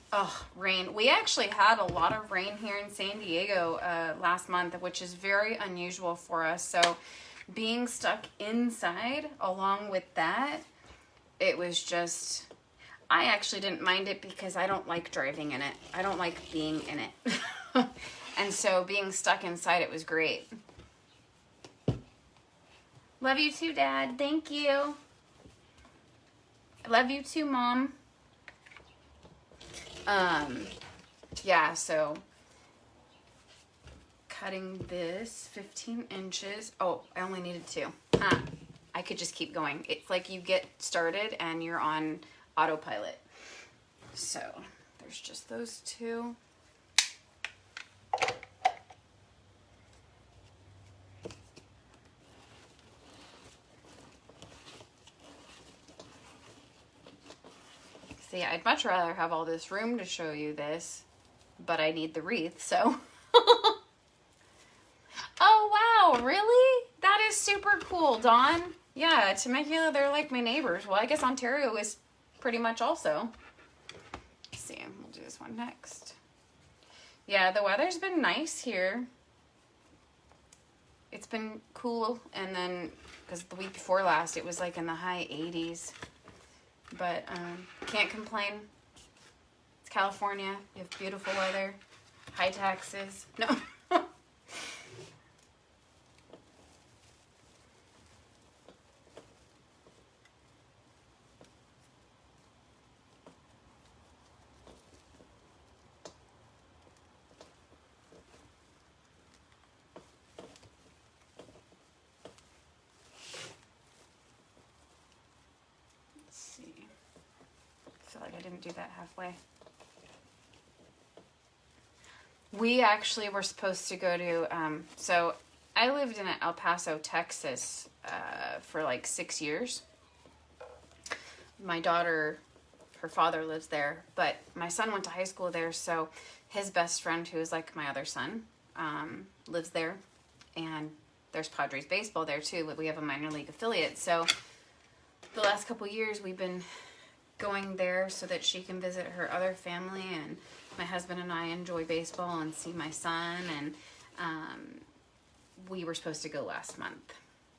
rain. We actually had a lot of rain here in San Diego last month, which is very unusual for us. So being stuck inside along with that, it was just, I actually didn't mind it because I don't like driving in it. I don't like being in it. And so being stuck inside, it was great. Love you too, Dad. Thank you. I love you too, Mom. Yeah, so cutting this 15 inches. Oh, I only needed 2. I could just keep going. It's like you get started and you're on autopilot. So there's just those 2. See, I'd much rather have all this room to show you this, but I need the wreath, so. Oh, wow, really? That is super cool, Dawn. Yeah, Temecula, they're like my neighbors. Well, I guess Ontario is pretty much also. Let's see, we'll do this one next. Yeah, the weather's been nice here. It's been cool, and then, because the week before last, it was like in the high 80s. But can't complain. It's California. You have beautiful weather, high taxes. No. I didn't do that halfway. We actually were supposed to go to, so I lived in El Paso, Texas for like 6 years. My daughter, her father lives there, but my son went to high school there, so his best friend, who is like my other son, lives there, and there's Padres baseball there too. We have a minor league affiliate, so the last couple years we've been going there so that she can visit her other family, and my husband and I enjoy baseball and see my son, and we were supposed to go last month.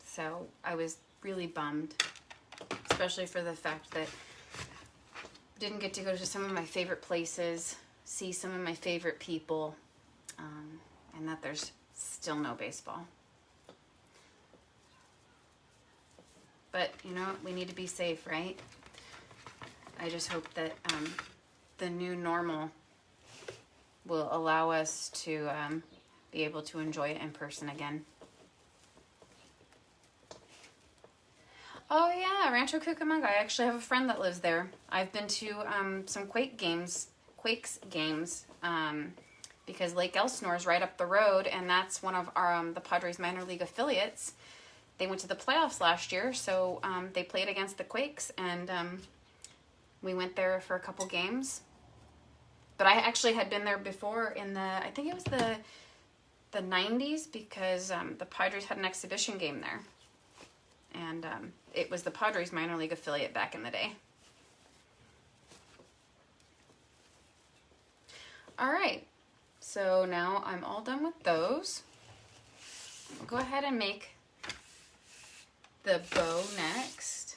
So I was really bummed, especially for the fact that I didn't get to go to some of my favorite places, see some of my favorite people, and that there's still no baseball. But, you know, we need to be safe, right? I just hope that the new normal will allow us to be able to enjoy it in person again. Oh yeah, Rancho Cucamonga. I actually have a friend that lives there. I've been to some Quakes games, because Lake Elsinore is right up the road, and that's one of our the Padres minor league affiliates. They went to the playoffs last year, so they played against the Quakes, and we went there for a couple games. But I actually had been there before in the, I think it was the 90s, because the Padres had an exhibition game there. And it was the Padres minor league affiliate back in the day. All right, so now I'm all done with those. We'll go ahead and make the bow next.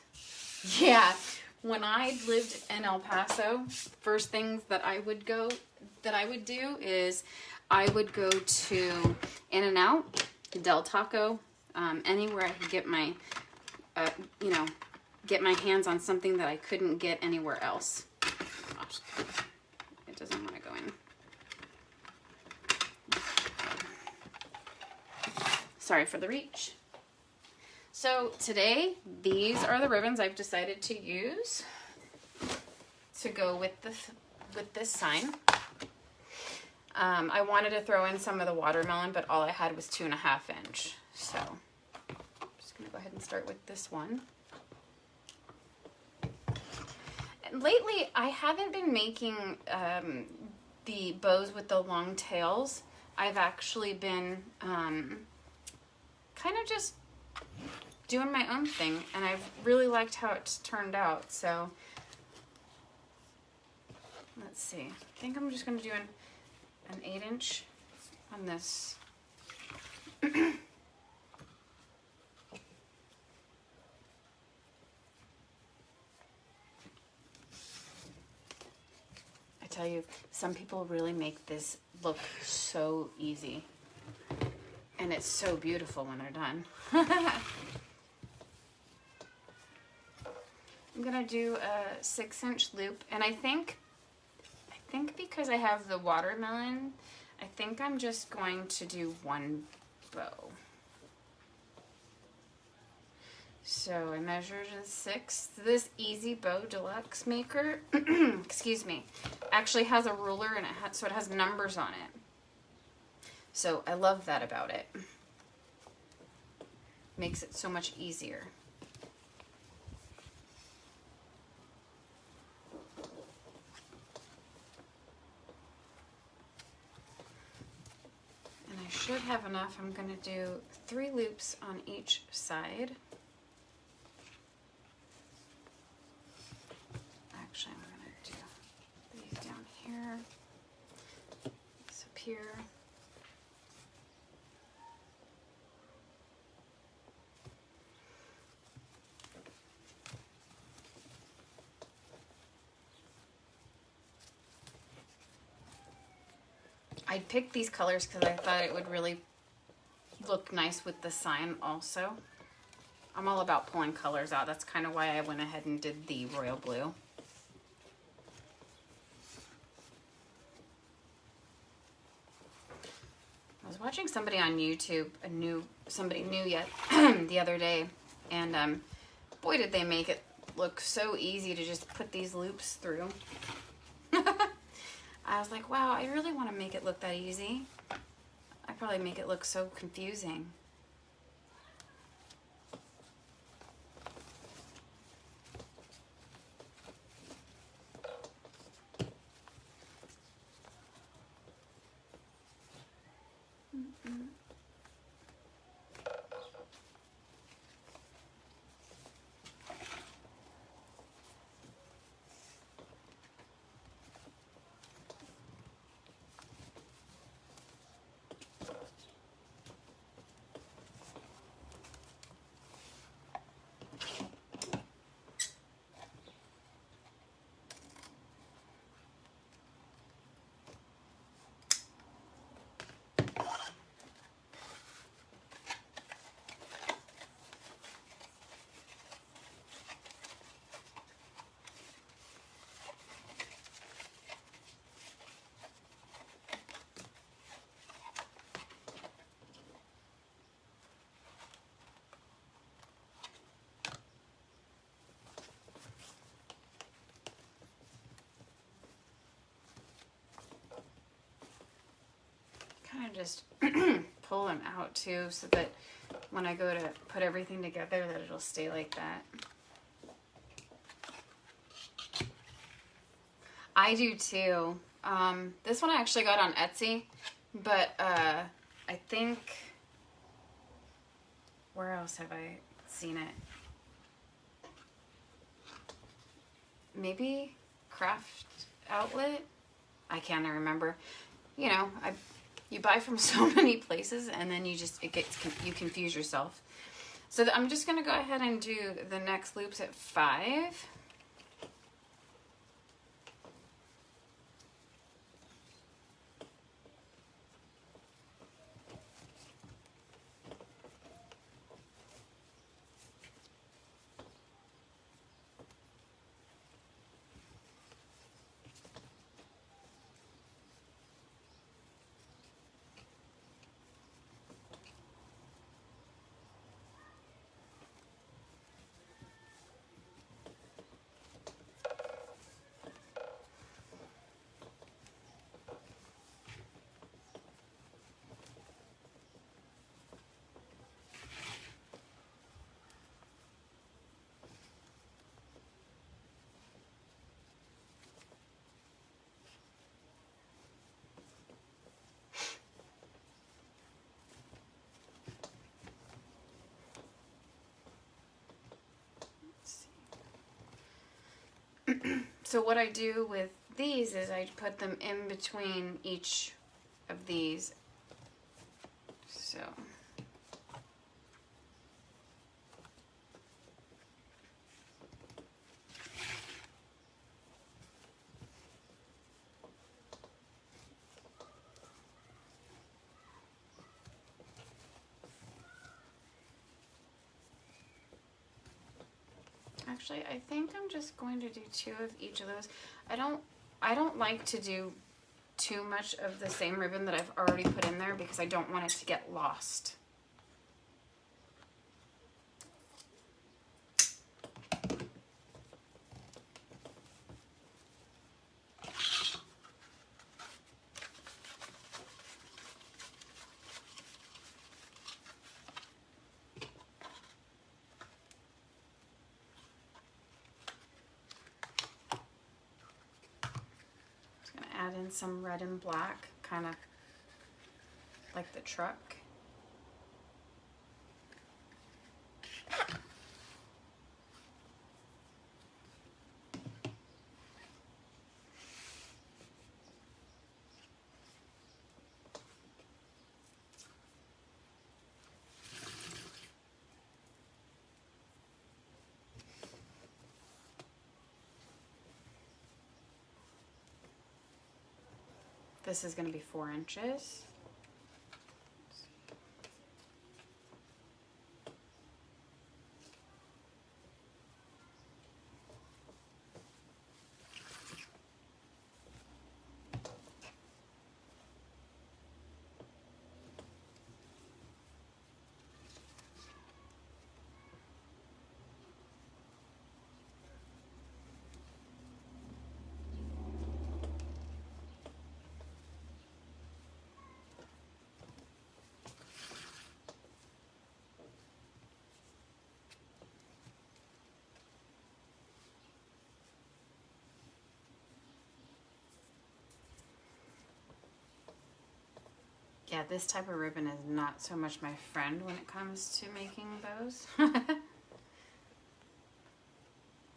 Yeah, when I lived in El Paso, first things that I would do is I would go to In-N-Out, Del Taco, anywhere I could get my, get my hands on something that I couldn't get anywhere else. Gosh, it doesn't want to go in. Sorry for the reach. So today, these are the ribbons I've decided to use to go with this sign. I wanted to throw in some of the watermelon, but all I had was 2.5 inch. So I'm just gonna go ahead and start with this one. And lately, I haven't been making the bows with the long tails. I've actually been kind of just doing my own thing, and I've really liked how it's turned out. So let's see. I think I'm just going to do an 8 inch on this. I tell you, some people really make this look so easy, and it's so beautiful when they're done. I'm gonna do a 6 inch loop, and I think because I have the watermelon, I think I'm just going to do one bow. So I measured a 6. This Easy Bow Deluxe Maker, excuse me, actually has a ruler, and so it has numbers on it. So I love that about it. Makes it so much easier. And I should have enough. I'm going to do 3 loops on each side. Actually, I'm going to do these down here, these up here. I picked these colors because I thought it would really look nice with the sign also. I'm all about pulling colors out. That's kind of why I went ahead and did the royal blue. I was watching somebody on YouTube, somebody new yet, the other day, and boy did they make it look so easy to just put these loops through. I was like, wow, I really want to make it look that easy. I probably make it look so confusing. Kind of just pull them out too, so that when I go to put everything together, that it'll stay like that. I do too. This one I actually got on Etsy, but I think, where else have I seen it? Maybe Craft Outlet? I can't remember. You know, you buy from so many places, and then you confuse yourself. So I'm just going to go ahead and do the next loops at 5. So what I do with these is I put them in between each of these. So actually, I think I'm just going to do 2 of each of those. I don't like to do too much of the same ribbon that I've already put in there because I don't want it to get lost. Add in some red and black, kind of like the truck. This is going to be 4 inches. Yeah, this type of ribbon is not so much my friend when it comes to making bows. Let's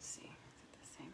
see, is it the same?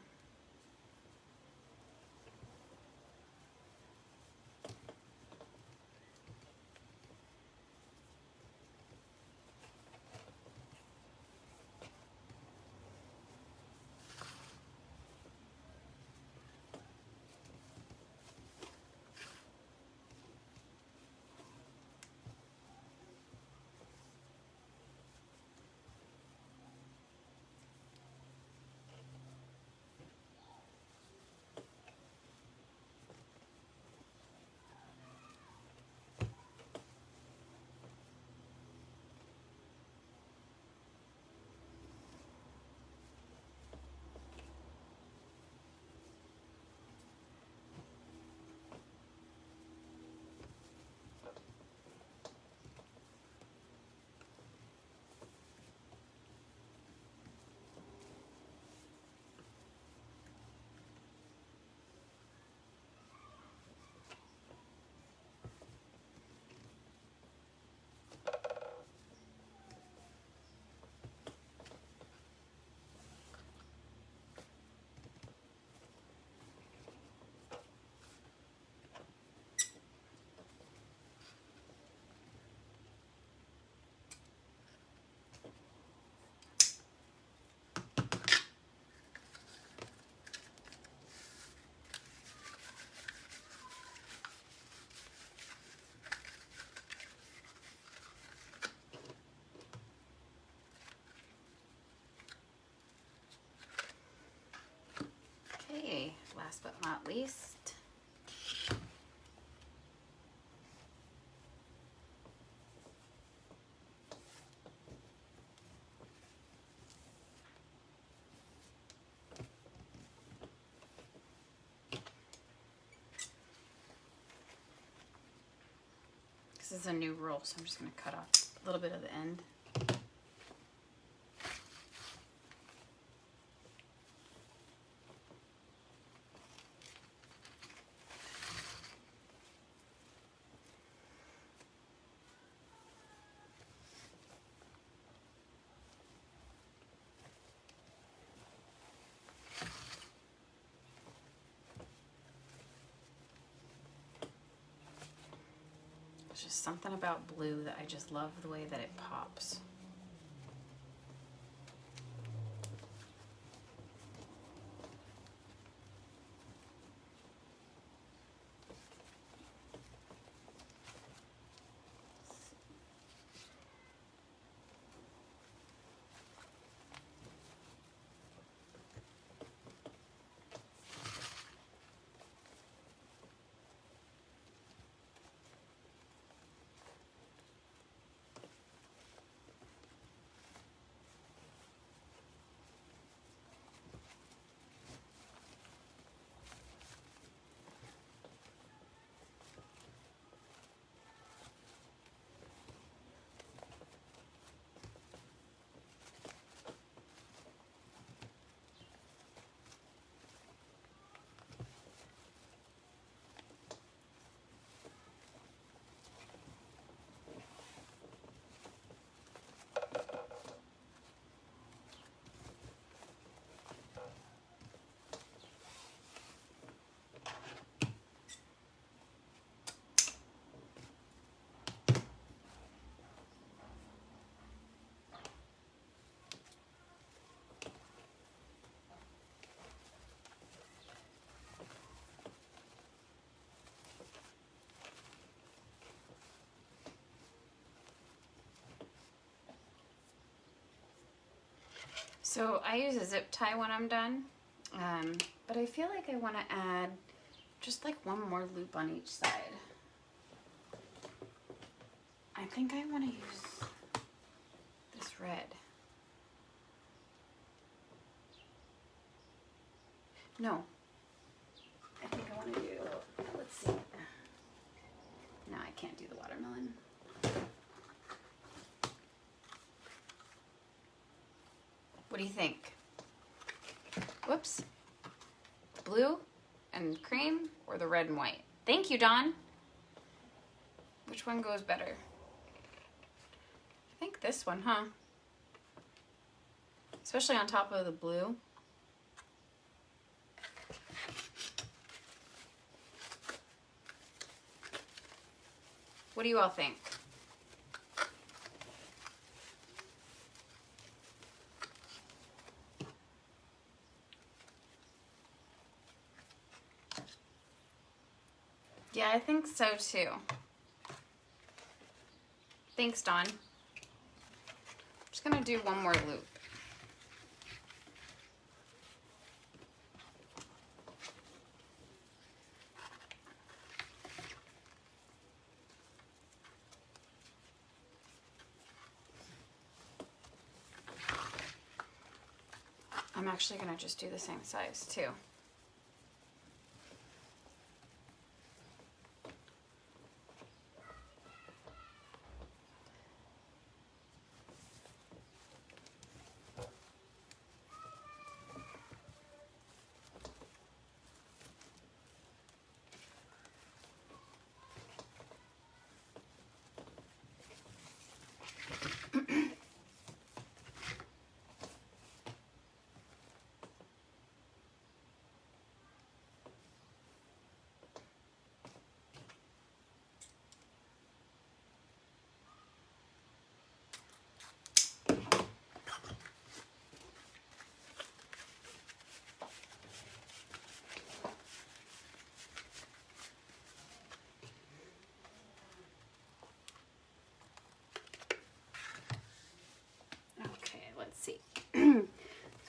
Okay, last but not least, this is a new roll, so I'm just going to cut off a little bit of the end. just something about blue that I just love the way that it pops. So I use a zip tie when I'm done, but I feel like I want to add just like one more loop on each side. I think I want to use this red. No, I think I want to do, let's see. No, I can't do the watermelon. What do you think? Whoops. Blue and cream or the red and white? Thank you, Dawn. Which one goes better? I think this one, huh? Especially on top of the blue. What do you all think? Yeah, I think so too. Thanks, Dawn. I'm just gonna do one more loop. I'm actually gonna just do the same size too. Let's see. So I'm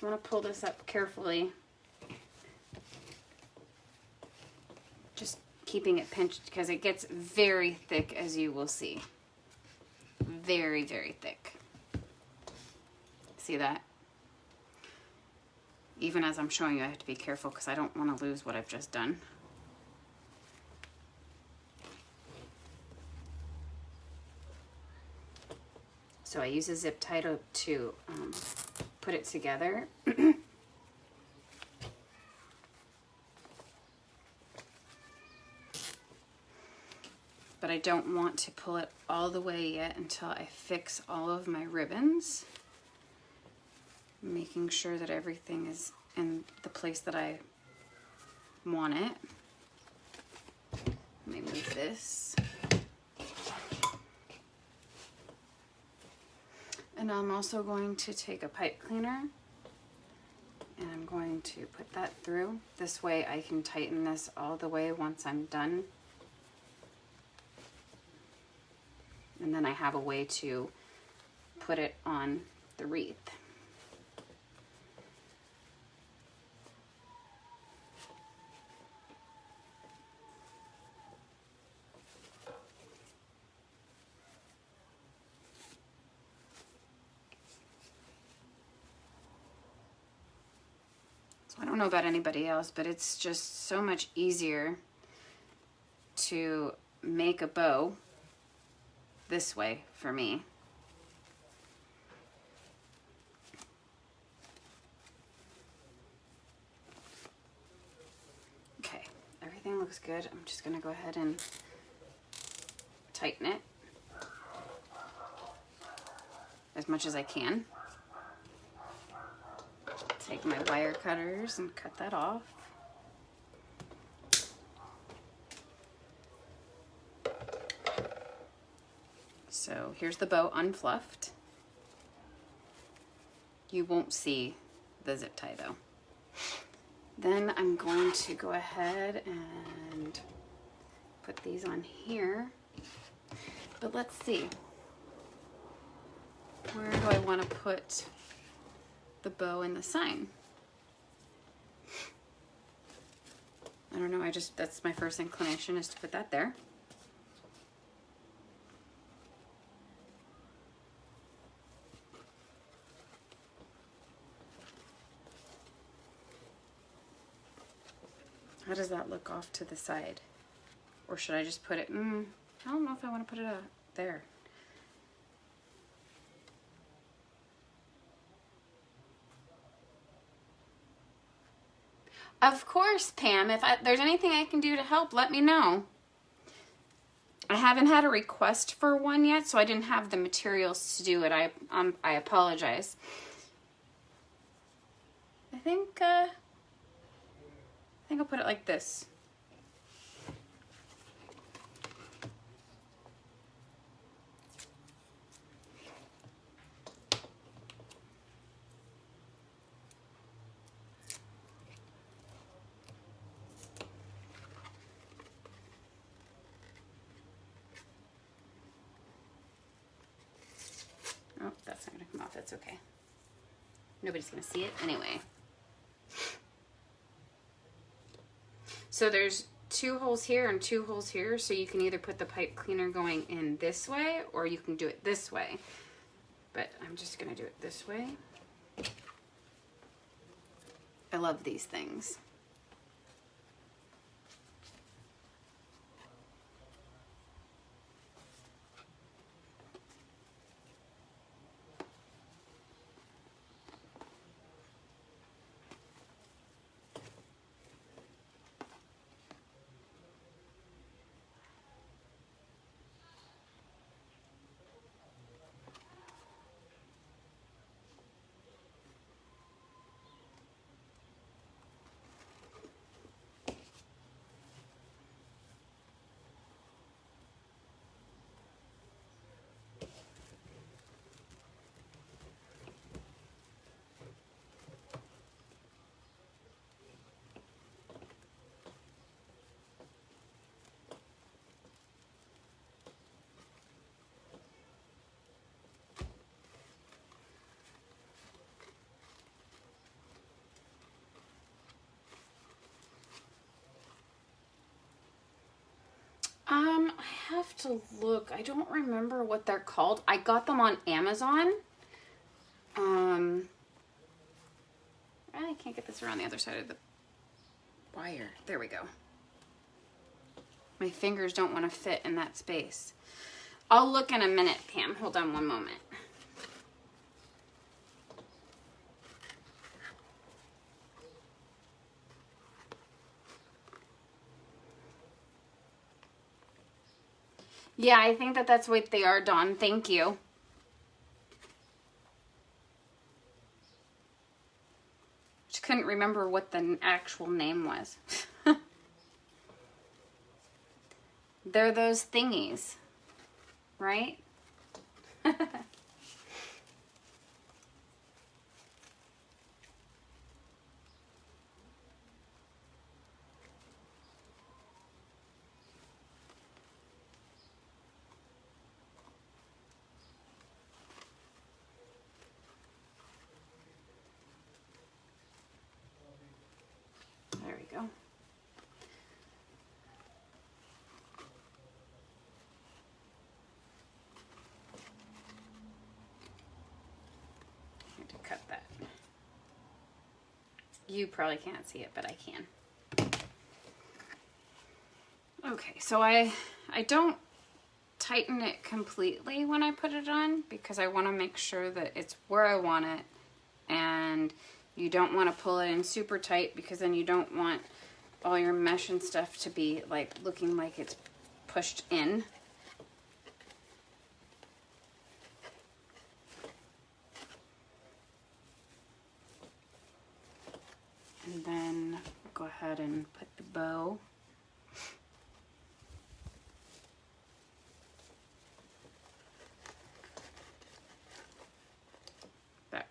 going to pull this up carefully. Just keeping it pinched because it gets very thick, as you will see. Very, very thick. See that? Even as I'm showing you, I have to be careful because I don't want to lose what I've just done. So I use a zip tie to put it together. But I don't want to pull it all the way yet until I fix all of my ribbons. Making sure that everything is in the place that I want it. Let me move this. And I'm also going to take a pipe cleaner and I'm going to put that through. This way I can tighten this all the way once I'm done. And then I have a way to put it on the wreath. So I don't know about anybody else, but it's just so much easier to make a bow this way for me. Okay, everything looks good. I'm just gonna go ahead and tighten it as much as I can. Take my wire cutters and cut that off. So here's the bow unfluffed. You won't see the zip tie though. Then I'm going to go ahead and put these on here. But let's see. Where do I want to put the bow and the sign? I don't know, that's my first inclination is to put that there. How does that look off to the side? Or should I just put it, I don't know if I want to put it there. Of course, Pam, if there's anything I can do to help, let me know. I haven't had a request for one yet, so I didn't have the materials to do it. I apologize. I think I'll put it like this. Oh, that's not gonna come off, that's okay. Nobody's gonna see it anyway. So there's 2 holes here and 2 holes here, so you can either put the pipe cleaner going in this way or you can do it this way. But I'm just gonna do it this way. I love these things. I have to look. I don't remember what they're called. I got them on Amazon. I can't get this around the other side of the wire. There we go. My fingers don't want to fit in that space. I'll look in a minute, Pam. Hold on one moment. Yeah, I think that's what they are, Dawn. Thank you. Just couldn't remember what the actual name was. They're those thingies, right? You probably can't see it, but I can. Okay, so I don't tighten it completely when I put it on because I want to make sure that it's where I want it, and you don't want to pull it in super tight because then you don't want all your mesh and stuff to be like looking like it's pushed in. And then go ahead and put the bow. There.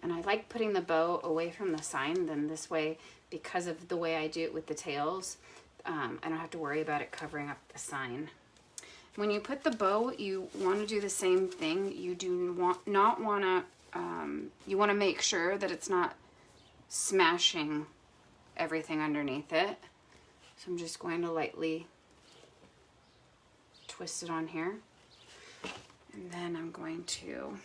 And I like putting the bow away from the sign, then this way, because of the way I do it with the tails, I don't have to worry about it covering up the sign. When you put the bow, you want to do the same thing. You do not want to, you want to make sure that it's not smashing everything underneath it. So I'm just going to lightly twist it on here. And then I'm going to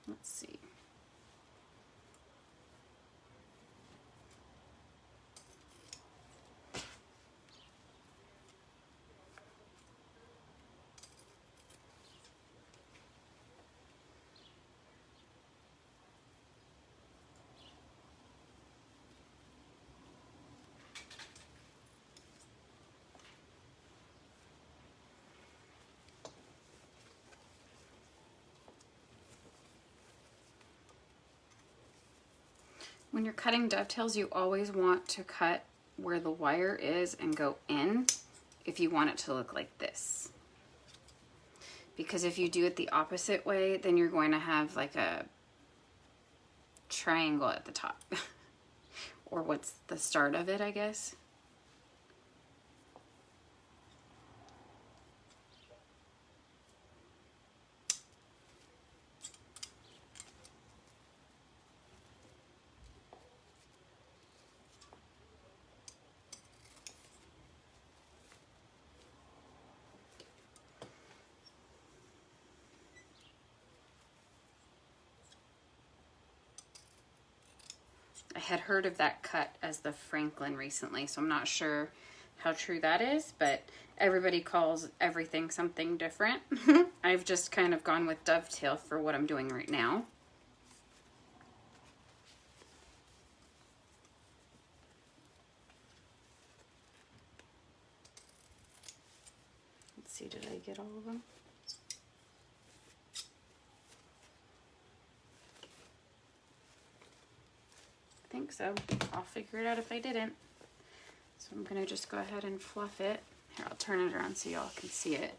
let's see. When you're cutting dovetails, you always want to cut where the wire is and go in if you want it to look like this. Because if you do it the opposite way, then you're going to have like a triangle at the top. Or what's the start of it, I guess. I had heard of that cut as the Franklin recently, so I'm not sure how true that is, but everybody calls everything something different. I've just kind of gone with dovetail for what I'm doing right now. Let's see, did I get all of them? I think so. I'll figure it out if I didn't. So I'm gonna just go ahead and fluff it. Here, I'll turn it around so y'all can see it.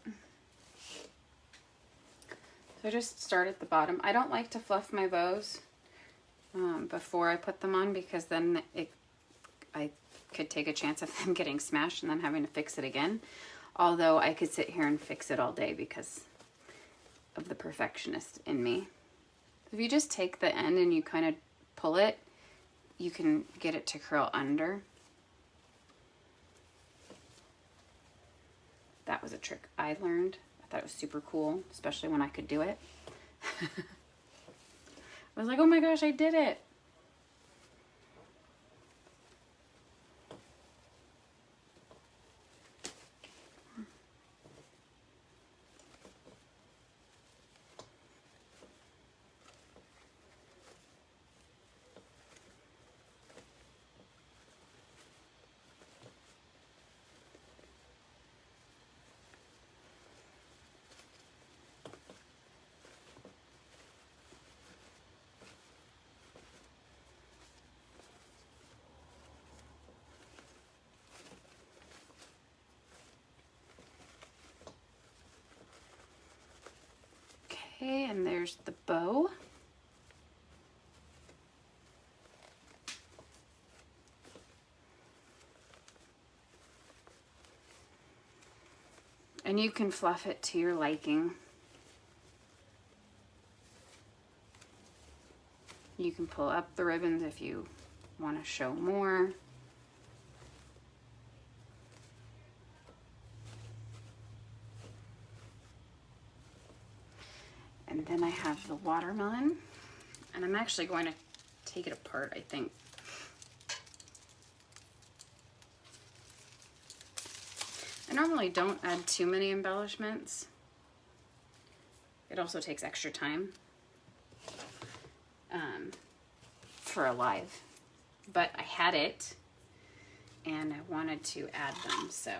So I just start at the bottom. I don't like to fluff my bows before I put them on because then I could take a chance of them getting smashed and then having to fix it again. Although I could sit here and fix it all day because of the perfectionist in me. If you just take the end and you kind of pull it, you can get it to curl under. That was a trick I learned. I thought it was super cool, especially when I could do it. I was like, oh my gosh, I did it. Okay, and there's the bow. And you can fluff it to your liking. You can pull up the ribbons if you want to show more. And then I have the watermelon, and I'm actually going to take it apart, I think. I normally don't add too many embellishments. It also takes extra time for a live, but I had it and I wanted to add them, so.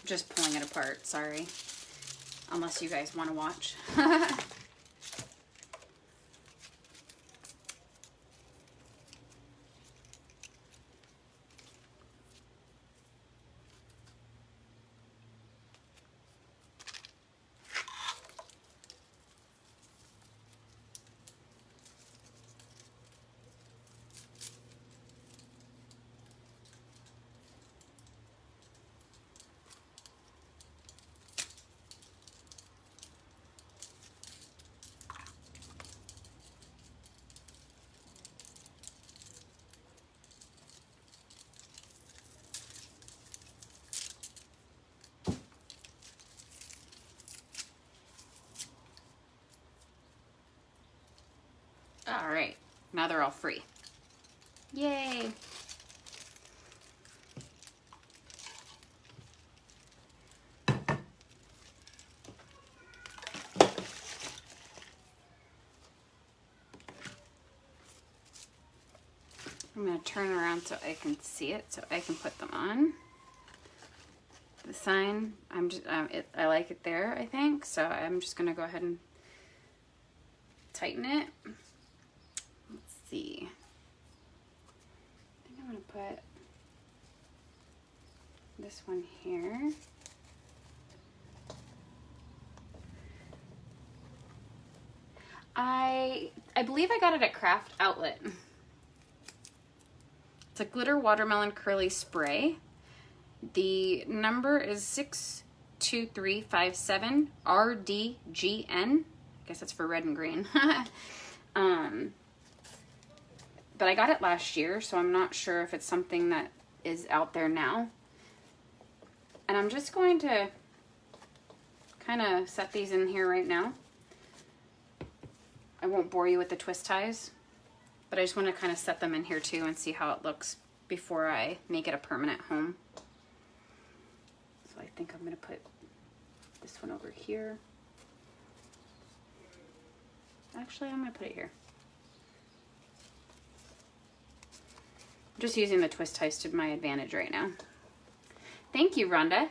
Just pulling it apart, sorry. Unless you guys want to watch. All right, now they're all free. Yay. I'm going to turn around so I can see it, so I can put them on. The sign, I like it there, I think, so I'm just going to go ahead and tighten it. Let's see. I think I'm going to put this one here. I believe I got it at Craft Outlet. It's a glitter watermelon curly spray. The number is 62357 RDGN. I guess that's for red and green. But I got it last year, so I'm not sure if it's something that is out there now. And I'm just going to kind of set these in here right now. I won't bore you with the twist ties, but I just want to kind of set them in here too and see how it looks before I make it a permanent home. So I think I'm going to put this one over here. Actually, I'm going to put it here. I'm just using the twist ties to my advantage right now. Thank you, Rhonda.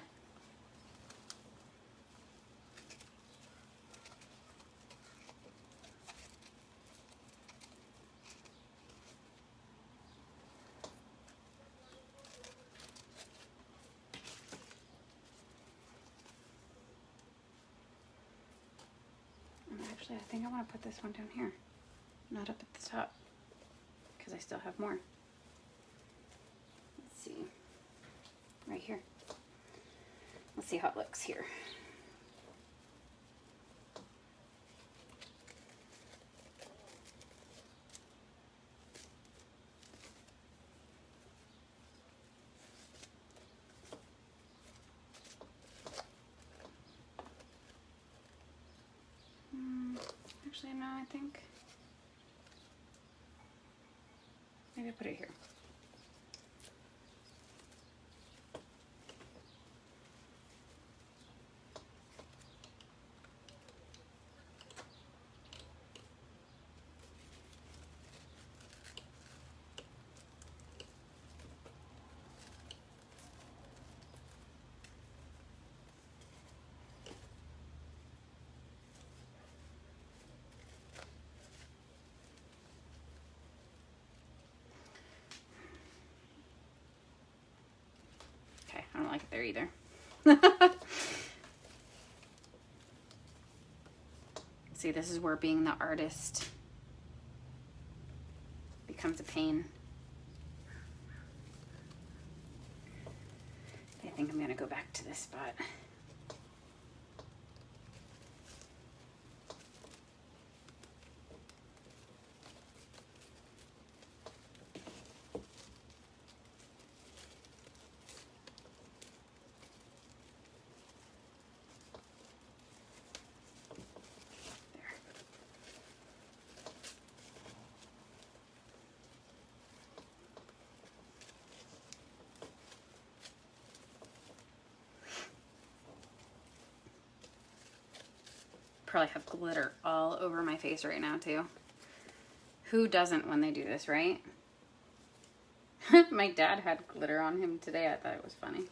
Actually, I think I want to put this one down here, not up at the top, because I still have more. Let's see, right here. Let's see how it looks here. Actually, no, I think maybe I'll put it here. like it there either. See, this is where being the artist becomes a pain. I think I'm gonna go back to this spot. Probably have glitter all over my face right now too. Who doesn't when they do this, right? My dad had glitter on him today. I thought it was funny.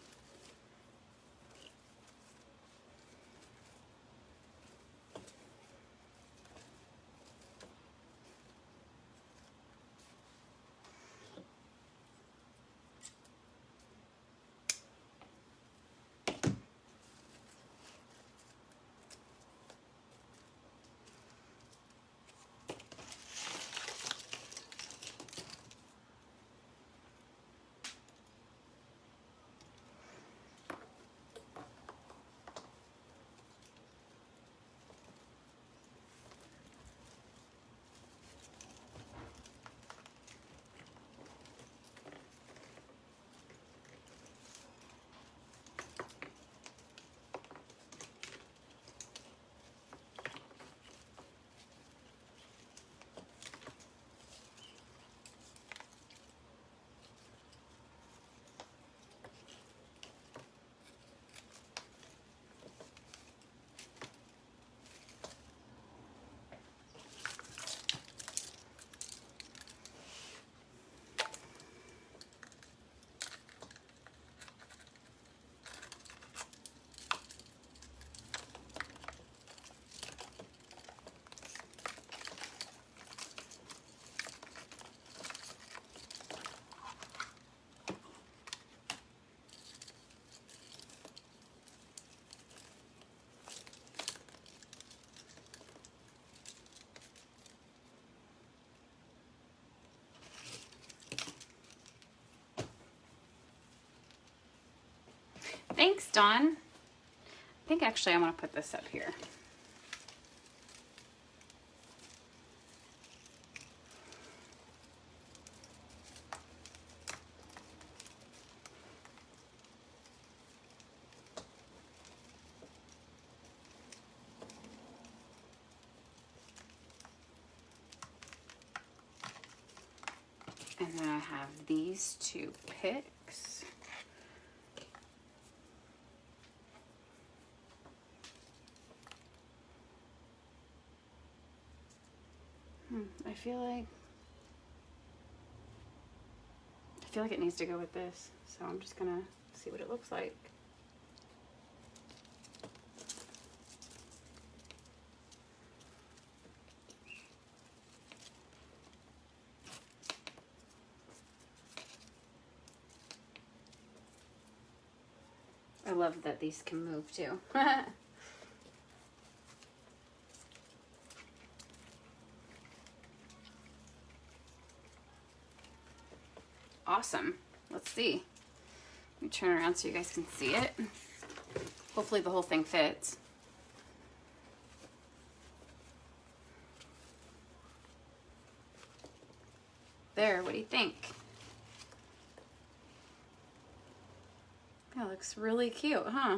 Thanks, Dawn. I think actually I want to put this up here. And then I have these two picks. I feel like it needs to go with this, so I'm just gonna see what it looks like. I love that these can move too. Awesome. Let's see. Let me turn around so you guys can see it. Hopefully the whole thing fits. There, what do you think? That looks really cute, huh?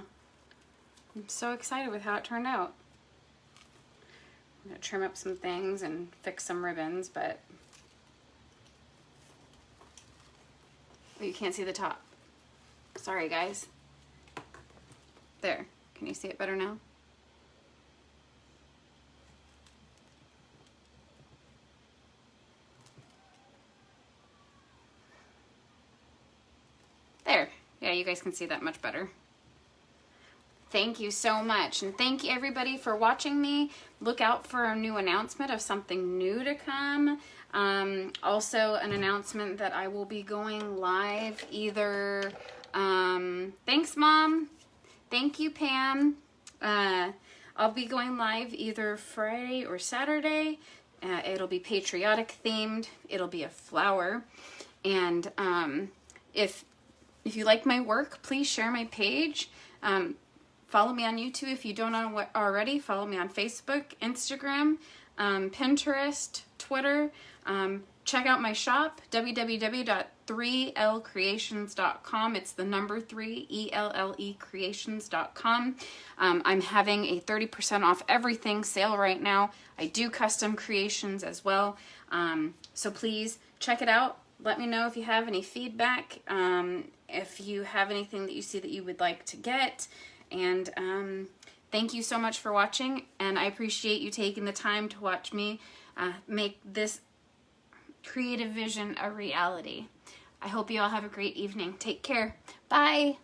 I'm so excited with how it turned out. I'm gonna trim up some things and fix some ribbons, but you can't see the top. Sorry, guys. There. Can you see it better now? There. Yeah, you guys can see that much better. Thank you so much. And thank you everybody for watching me. Look out for a new announcement of something new to come. Also an announcement that I will be going live either Thanks, Mom. Thank you, Pam. I'll be going live either Friday or Saturday. It'll be patriotic themed. It'll be a flower. And if you like my work, please share my page. Follow me on YouTube if you don't already. Follow me on Facebook, Instagram, Pinterest, Twitter. Check out my shop, www.3ellcreations.com. It's the number 3, ELLE creations.com. I'm having a 30% off everything sale right now. I do custom creations as well. So please check it out. Let me know if you have any feedback, if you have anything that you see that you would like to get. And thank you so much for watching, and I appreciate you taking the time to watch me make this creative vision a reality. I hope you all have a great evening. Take care. Bye.